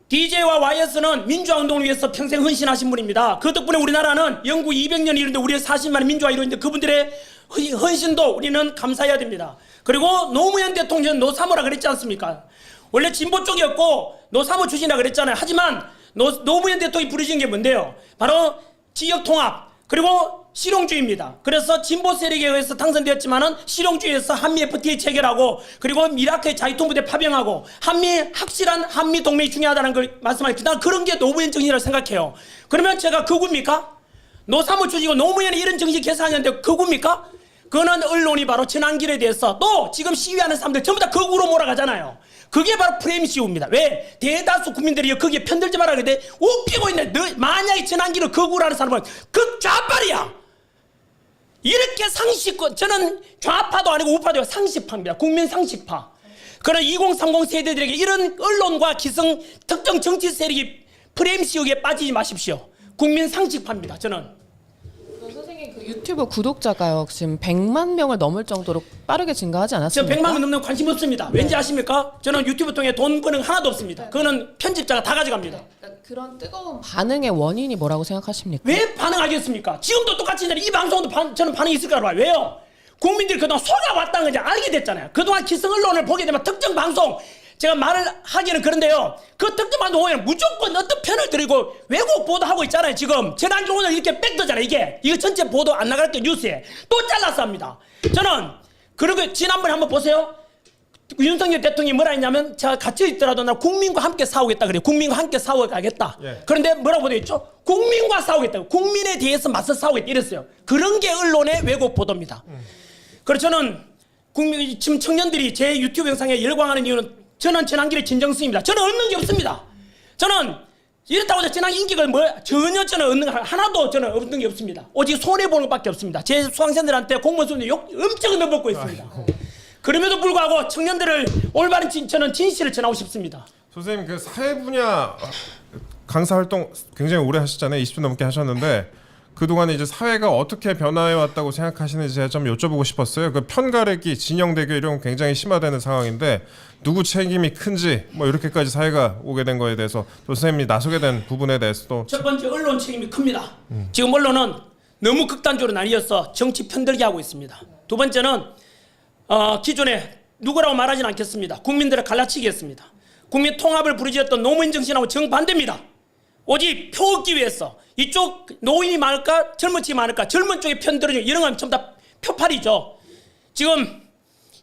DJ와 YS는 민주화운동을 위해서 평생 헌신하신 분입니다. 그 덕분에 우리나라는 영구 200년이 이루는데 우리의 40만의 민주화 이루는데 그분들의 헌신도 우리는 감사해야 됩니다. 그리고 노무현 대통령 노사모라 그랬지 않습니까? 원래 진보 쪽이었고 노사모 출신이라 그랬잖아요. 하지만 노무현 대통령이 부르신 게 뭔데요? 바로 지역통합 그리고 실용주의입니다. 그래서 진보 세력에 의해서 당선되었지만은 실용주의에서 한미 FTA 체결하고 그리고 미라크의 자유통부대 파병하고 확실한 한미 동맹이 중요하다는 걸 말씀하셨죠. 난 그런 게 노무현 정신이라고 생각해요. 그러면 제가 극우입니까? 노사모 출신이고 노무현이 이런 정신 계산하는데 극우입니까? 그거는 언론이 바로 전환길에 대해서 또 지금 시위하는 사람들 전부 다 극우로 몰아가잖아요. 그게 바로 프레임 시우입니다. 왜? 대다수 국민들이 거기에 편들지 말라 그러는데 웃기고 있네. 만약에 전환길을 극우라는 사람은 극좌빨이야. 이렇게 상식권, 저는 좌파도 아니고 우파도 아니고 상식파입니다. 국민 상식파. 그러나 2030 세대들에게 이런 언론과 기성 특정 정치 세력이 프레임 씌우기에 빠지지 마십시오. 국민 상식파입니다. 저는. 선생님 그 유튜브 구독자가요 지금 100만 명을 넘을 정도로 빠르게 증가하지 저 않았습니까? 100만 명 넘는 관심 없습니다. 왠지 아십니까? 저는 유튜브 통해 돈 버는 거 하나도 없습니다. 그거는 편집자가 다 가져갑니다. 그러니까 그런 뜨거운 반응의 원인이 뭐라고 생각하십니까? 왜 반응하겠습니까? 지금도 똑같이 이 방송도 저는 반응이 있을 거라고 봐요. 왜요? 국민들이 그동안 속아왔다는 걸 알게 됐잖아요. 그동안 기성 언론을 보게 되면 특정 방송 제가 말을 하기는 그런데요. 그 특정 방송 보면 무조건 어떤 편을 들이고 왜곡 보도하고 있잖아요. 지금 전환길 오늘 이렇게 빽떠잖아요. 이거 전체 보도 안 나갈 게 뉴스에 또 잘라서 합니다. 저는 그리고 지난번에 한번 보세요. 윤석열 대통령이 뭐라 했냐면 제가 갇혀 있더라도 나 국민과 함께 싸우겠다 그래요. 국민과 함께 싸워가겠다. 예. 그런데 뭐라고 되어 있죠? 국민과 싸우겠다. 국민에 대해서 맞서 싸우겠다 이랬어요. 그런 게 언론의 왜곡 보도입니다. 그래서 저는 지금 청년들이 제 유튜브 영상에 열광하는 이유는 저는 전환길의 진정성입니다. 저는 얻는 게 없습니다. 저는 이렇다고 해서 전환 인기가 전혀 저는 얻는 거 하나도 저는 얻는 게 없습니다. 오직 손해보는 것밖에 없습니다. 제 수강생들한테 공무원 수준에 욕 엄청 얻어먹고 있습니다. 그럼에도 불구하고 청년들을 올바른 저는 진실을 전하고 싶습니다. 선생님 그 사회 분야 강사 활동 굉장히 오래 하셨잖아요. 20년 넘게 하셨는데 그동안 이제 사회가 어떻게 변화해 왔다고 생각하시는지 제가 좀 여쭤보고 싶었어요. 그 편가르기, 진영대교 이런 건 굉장히 심화되는 상황인데 누구 책임이 큰지 뭐 이렇게까지 사회가 오게 된 거에 대해서 또 선생님이 나서게 된 부분에 대해서도 첫 번째 언론 책임이 큽니다. 지금 언론은 너무 극단적으로 나뉘어서 정치 편들기 하고 있습니다. 두 번째는 기존에 누구라고 말하지는 않겠습니다. 국민들을 갈라치기 했습니다. 국민 통합을 부르짖었던 노무현 정신하고 정반대입니다. 오직 표 얻기 위해서 이쪽 노인이 많을까 젊은 층이 많을까 젊은 쪽에 편들어주는 이런 건 전부 다 표팔이죠. 지금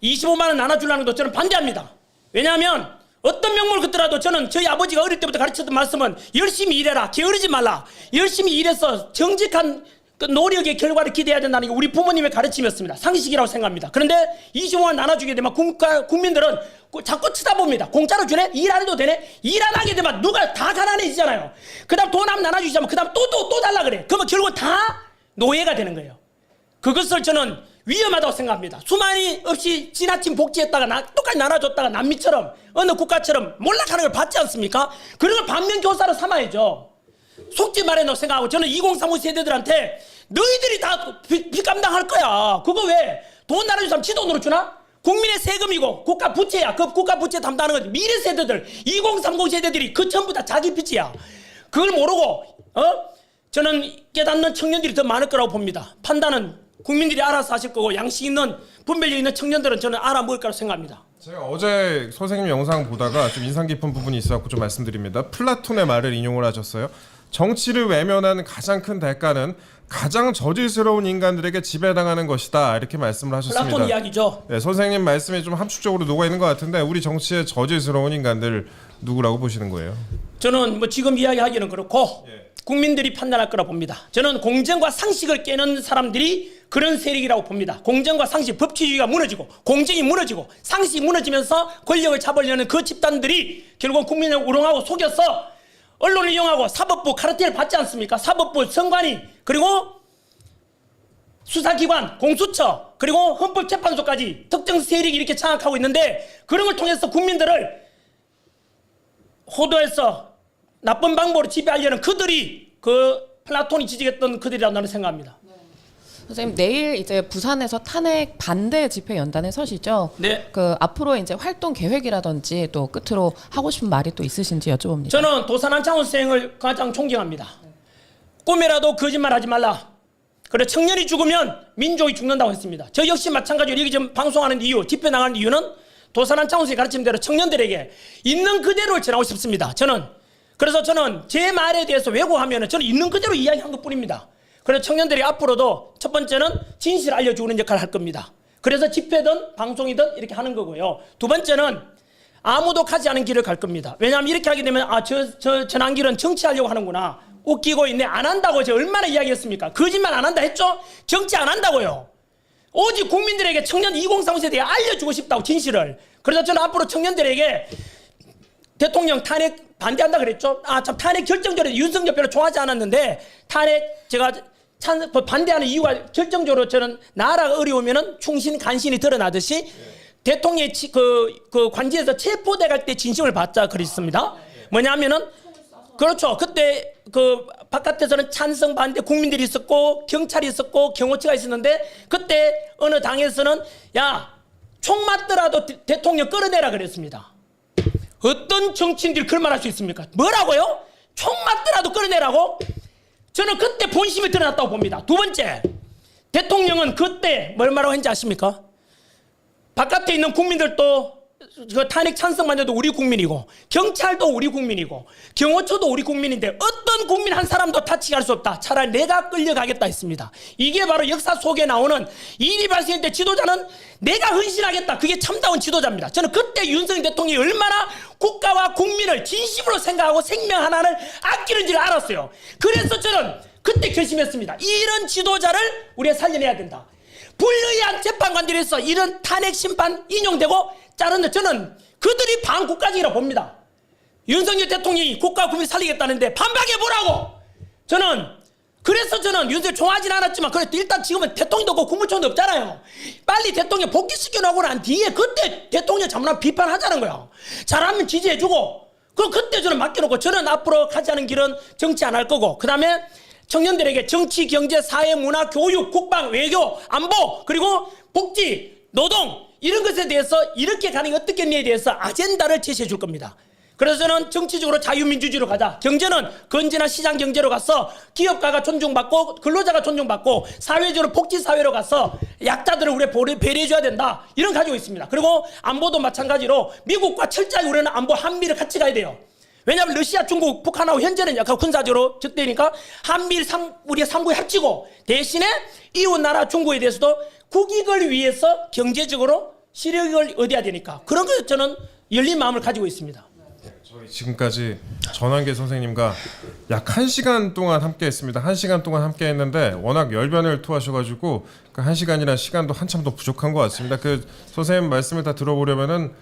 25만 원 나눠주려는 것도 저는 반대합니다. 왜냐하면 어떤 명목을 걷더라도 저는 저희 아버지가 어릴 때부터 가르쳤던 말씀은 열심히 일해라, 게으르지 말라. 열심히 일해서 정직한 그 노력의 결과를 기대해야 된다는 게 우리 부모님의 가르침이었습니다. 상식이라고 생각합니다. 그런데 25만 원 나눠주게 되면 국민들은 자꾸 쳐다봅니다. 공짜로 주네? 일 안 해도 되네? 일 안 하게 되면 누가 다 가난해지잖아요. 그 다음 돈 한번 나눠주시면 그 다음 또 달라 그래. 그러면 결국 다 노예가 되는 거예요. 그것을 저는 위험하다고 생각합니다. 수많이 없이 지나친 복지했다가 똑같이 나눠줬다가 남미처럼 어느 국가처럼 몰락하는 걸 봤지 않습니까? 그런 걸 반면교사로 삼아야죠. 속지 말해놓고 생각하고 저는 2035 세대들한테 너희들이 다 빚 감당할 거야. 그거 왜 돈 나눠주면 지 돈으로 주나? 국민의 세금이고 국가 부채야. 그 국가 부채 담당하는 건 미래 세대들 2030 세대들이 그 전부 다 자기 빚이야. 그걸 모르고 저는 깨닫는 청년들이 더 많을 거라고 봅니다. 판단은 국민들이 알아서 하실 거고 양식 있는 분별력 있는 청년들은 저는 알아먹을 거라고 생각합니다. 제가 어제 선생님 영상 보다가 좀 인상 깊은 부분이 있어서 좀 말씀드립니다. 플라톤의 말을 인용을 하셨어요. 정치를 외면한 가장 큰 대가는 가장 저질스러운 인간들에게 지배당하는 것이다 이렇게 말씀을 하셨습니다. 플라톤 이야기죠. 네, 선생님 말씀이 좀 함축적으로 녹아 있는 것 같은데 우리 정치의 저질스러운 인간들 누구라고 보시는 거예요? 저는 뭐 지금 이야기하기는 그렇고 국민들이 판단할 거라 봅니다. 저는 공정과 상식을 깨는 사람들이 그런 세력이라고 봅니다. 공정과 상식, 법치주의가 무너지고 공정이 무너지고 상식이 무너지면서 권력을 잡으려는 그 집단들이 결국 국민을 우롱하고 속여서 언론을 이용하고 사법부 카르텔 받지 않습니까? 사법부, 선관위, 그리고 수사기관, 공수처, 그리고 헌법재판소까지 특정 세력이 이렇게 장악하고 있는데 그런 걸 통해서 국민들을 호도해서 나쁜 방법으로 지배하려는 그들이 그 플라톤이 지적했던 그들이라고 나는 생각합니다. 선생님 내일 이제 부산에서 탄핵 반대 집회 연단에 서시죠? 네. 그 앞으로 이제 활동 계획이라든지 또 끝으로 하고 싶은 말이 또 있으신지 여쭤봅니다. 저는 도산 창원생을 가장 존경합니다. 꿈이라도 거짓말하지 말라. 그래 청년이 죽으면 민족이 죽는다고 했습니다. 저 역시 마찬가지로 여기 지금 방송하는 이유, 집회 나가는 이유는 도산 창원생의 가르침대로 청년들에게 있는 그대로를 전하고 싶습니다. 그래서 저는 제 말에 대해서 왜곡하면 저는 있는 그대로 이야기한 것뿐입니다. 그래서 청년들이 앞으로도 첫 번째는 진실을 알려주는 역할을 할 겁니다. 그래서 집회든 방송이든 이렇게 하는 거고요. 두 번째는 아무도 가지 않은 길을 갈 겁니다. 왜냐하면 이렇게 하게 되면 저 전환길은 정치하려고 하는구나. 웃기고 있네. 안 한다고 제가 얼마나 이야기했습니까? 거짓말 안 한다 했죠? 정치 안 한다고요. 오직 국민들에게 청년 2030 세대에 알려주고 싶다고 진실을. 그래서 저는 앞으로 청년들에게 대통령 탄핵 반대한다 그랬죠? 참 탄핵 결정적으로 윤석열 별로 좋아하지 않았는데 탄핵 제가 반대하는 이유가 결정적으로 저는 나라가 어려우면은 충신 간신이 드러나듯이 대통령의 그 관지에서 체포돼 갈 때 진심을 받자 그랬습니다. 뭐냐면은 그렇죠. 그때 그 바깥에서는 찬성 반대 국민들이 있었고 경찰이 있었고 경호처가 있었는데 그때 어느 당에서는 야 총 맞더라도 대통령 끌어내라 그랬습니다. 어떤 정치인들이 그런 말 할 수 있습니까? 뭐라고요? 총 맞더라도 끌어내라고? 저는 그때 본심이 드러났다고 봅니다. 두 번째, 대통령은 그때 뭘 말하고 했는지 아십니까? 바깥에 있는 국민들도 그 탄핵 찬성만해도 우리 국민이고 경찰도 우리 국민이고 경호처도 우리 국민인데 어떤 국민 한 사람도 다치게 할 수 없다. 차라리 내가 끌려가겠다 했습니다. 이게 바로 역사 속에 나오는 일이 발생할 때 지도자는 내가 헌신하겠다. 그게 참다운 지도자입니다. 저는 그때 윤석열 대통령이 얼마나 국가와 국민을 진심으로 생각하고 생명 하나를 아끼는지를 알았어요. 그래서 저는 그때 결심했습니다. 이런 지도자를 우리가 살려내야 된다. 불의한 재판관들에서 이런 탄핵 심판 인용되고 자르는데 저는 그들이 반국가적이라고 봅니다. 윤석열 대통령이 국가 국민 살리겠다는데 반박해 보라고. 그래서 저는 윤석열 좋아하진 않았지만 그래도 일단 지금은 대통령도 없고 국무총리도 없잖아요. 빨리 대통령 복귀시켜놓고 난 뒤에 그때 대통령 잘못하면 비판하자는 거야. 잘하면 지지해주고 그럼 그때 저는 맡겨놓고 저는 앞으로 가지 않은 길은 정치 안 할 거고 그 다음에 청년들에게 정치, 경제, 사회, 문화, 교육, 국방, 외교, 안보 그리고 복지, 노동 이런 것에 대해서 이렇게 가는 게 어떻겠냐에 대해서 아젠다를 제시해 줄 겁니다. 그래서 저는 정치적으로 자유민주주의로 가자. 경제는 건전한 시장 경제로 가서 기업가가 존중받고 근로자가 존중받고 사회적으로 복지사회로 가서 약자들을 우리 배려해 줘야 된다. 이런 가지고 있습니다. 그리고 안보도 마찬가지로 미국과 철저하게 우리는 안보 한미를 같이 가야 돼요. 왜냐하면 러시아, 중국, 북한하고 현재는 약간 군사적으로 적대니까 한미일 우리가 3국이 합치고 대신에 이웃 나라 중국에 대해서도 국익을 위해서 경제적으로 실력을 얻어야 되니까 그런 것에 저는 열린 마음을 가지고 있습니다. 저희 지금까지 전환계 선생님과 약 1시간 동안 함께했습니다. 1시간 동안 함께했는데 워낙 열변을 토하셔가지고 그 1시간이라는 시간도 한참 더 부족한 것 같습니다. 그 선생님 말씀을 다 들어보려면은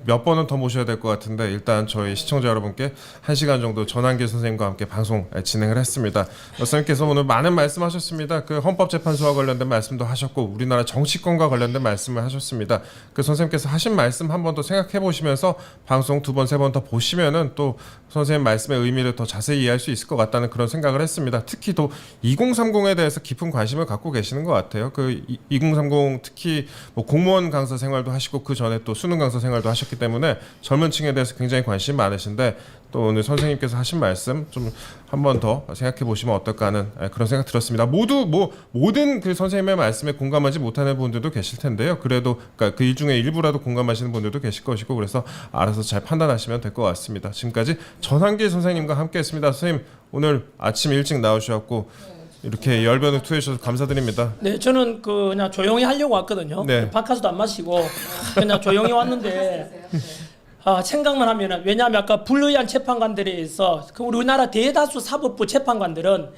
몇 번은 더 모셔야 될 것 같은데 일단 저희 시청자 여러분께 1시간 정도 전환기 선생님과 함께 방송 진행을 했습니다. 선생님께서 오늘 많은 말씀하셨습니다. 그 헌법재판소와 관련된 말씀도 하셨고 우리나라 정치권과 관련된 말씀을 하셨습니다. 그 선생님께서 하신 말씀 한 번 더 생각해 보시면서 방송 2번, 3번 더 보시면은 또 선생님 말씀의 의미를 더 자세히 이해할 수 있을 것 같다는 그런 생각을 했습니다. 특히 또 2030에 대해서 깊은 관심을 갖고 계시는 것 같아요. 그 2030 특히 뭐 공무원 강사 생활도 하시고 그 전에 또 수능 강사 생활도 하셨기 때문에 젊은 층에 대해서 굉장히 관심이 많으신데 또 오늘 선생님께서 하신 말씀 좀 한 번 더 생각해 보시면 어떨까 하는 그런 생각 들었습니다. 모든 그 선생님의 말씀에 공감하지 못하는 분들도 계실 텐데요. 그래도 그러니까 그 일중에 일부라도 공감하시는 분들도 계실 것이고 그래서 알아서 잘 판단하시면 될 것 같습니다. 지금까지 전환기 선생님과 함께했습니다. 선생님 오늘 아침 일찍 나오셔갖고 이렇게 열변을 토해주셔서 감사드립니다. 네, 저는 그냥 조용히 하려고 왔거든요. 네. 바카스도 안 마시고 그냥 조용히 왔는데 생각만 하면은 왜냐하면 아까 불의한 재판관들에 의해서 그 우리나라 대다수 사법부 재판관들은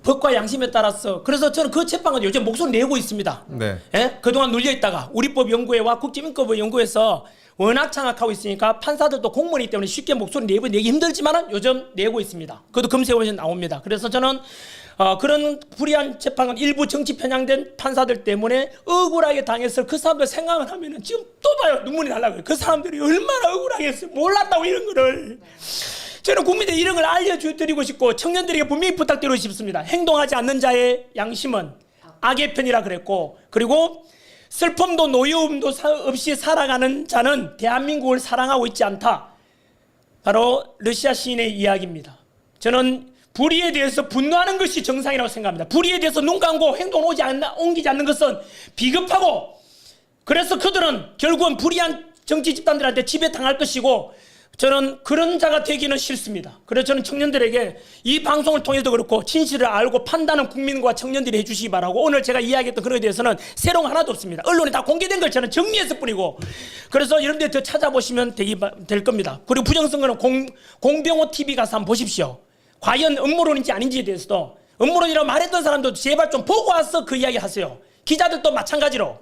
법과 양심에 따라서 그래서 저는 그 재판관 요즘 목소리 내고 있습니다. 네. 예? 그동안 눌려 있다가 우리법연구회와 국제민법연구회에서 워낙 장악하고 있으니까 판사들도 공무원이기 때문에 쉽게 목소리 내기 힘들지만은 요즘 내고 있습니다. 그것도 검색해보시면 나옵니다. 그래서 저는 그런 불의한 재판관 일부 정치 편향된 판사들 때문에 억울하게 당했을 그 사람들 생각을 하면은 지금 또 봐요 눈물이 날라고요. 그 사람들이 얼마나 억울하겠어요. 몰랐다고 이런 거를. 저는 국민들 이런 걸 알려드리고 싶고 청년들에게 분명히 부탁드리고 싶습니다. 행동하지 않는 자의 양심은 악의 편이라 그랬고 그리고 슬픔도 노여움도 없이 살아가는 자는 대한민국을 사랑하고 있지 않다. 바로 러시아 시인의 이야기입니다. 저는 불의에 대해서 분노하는 것이 정상이라고 생각합니다. 불의에 대해서 눈 감고 행동 옮기지 않는 것은 비겁하고 그래서 그들은 결국은 불의한 정치 집단들한테 지배당할 것이고 저는 그런 자가 되기는 싫습니다. 그래서 저는 청년들에게 이 방송을 통해서도 그렇고 진실을 알고 판단은 국민과 청년들이 해주시기 바라고 오늘 제가 이야기했던 그런 것에 대해서는 새로운 거 하나도 없습니다. 언론에 다 공개된 걸 저는 정리했을 뿐이고 그래서 이런 데 더 찾아보시면 될 겁니다. 그리고 부정선거는 공병호 TV 가서 한번 보십시오. 과연 음모론인지 아닌지에 대해서도 음모론이라고 말했던 사람도 제발 좀 보고 와서 그 이야기 하세요. 기자들도 마찬가지로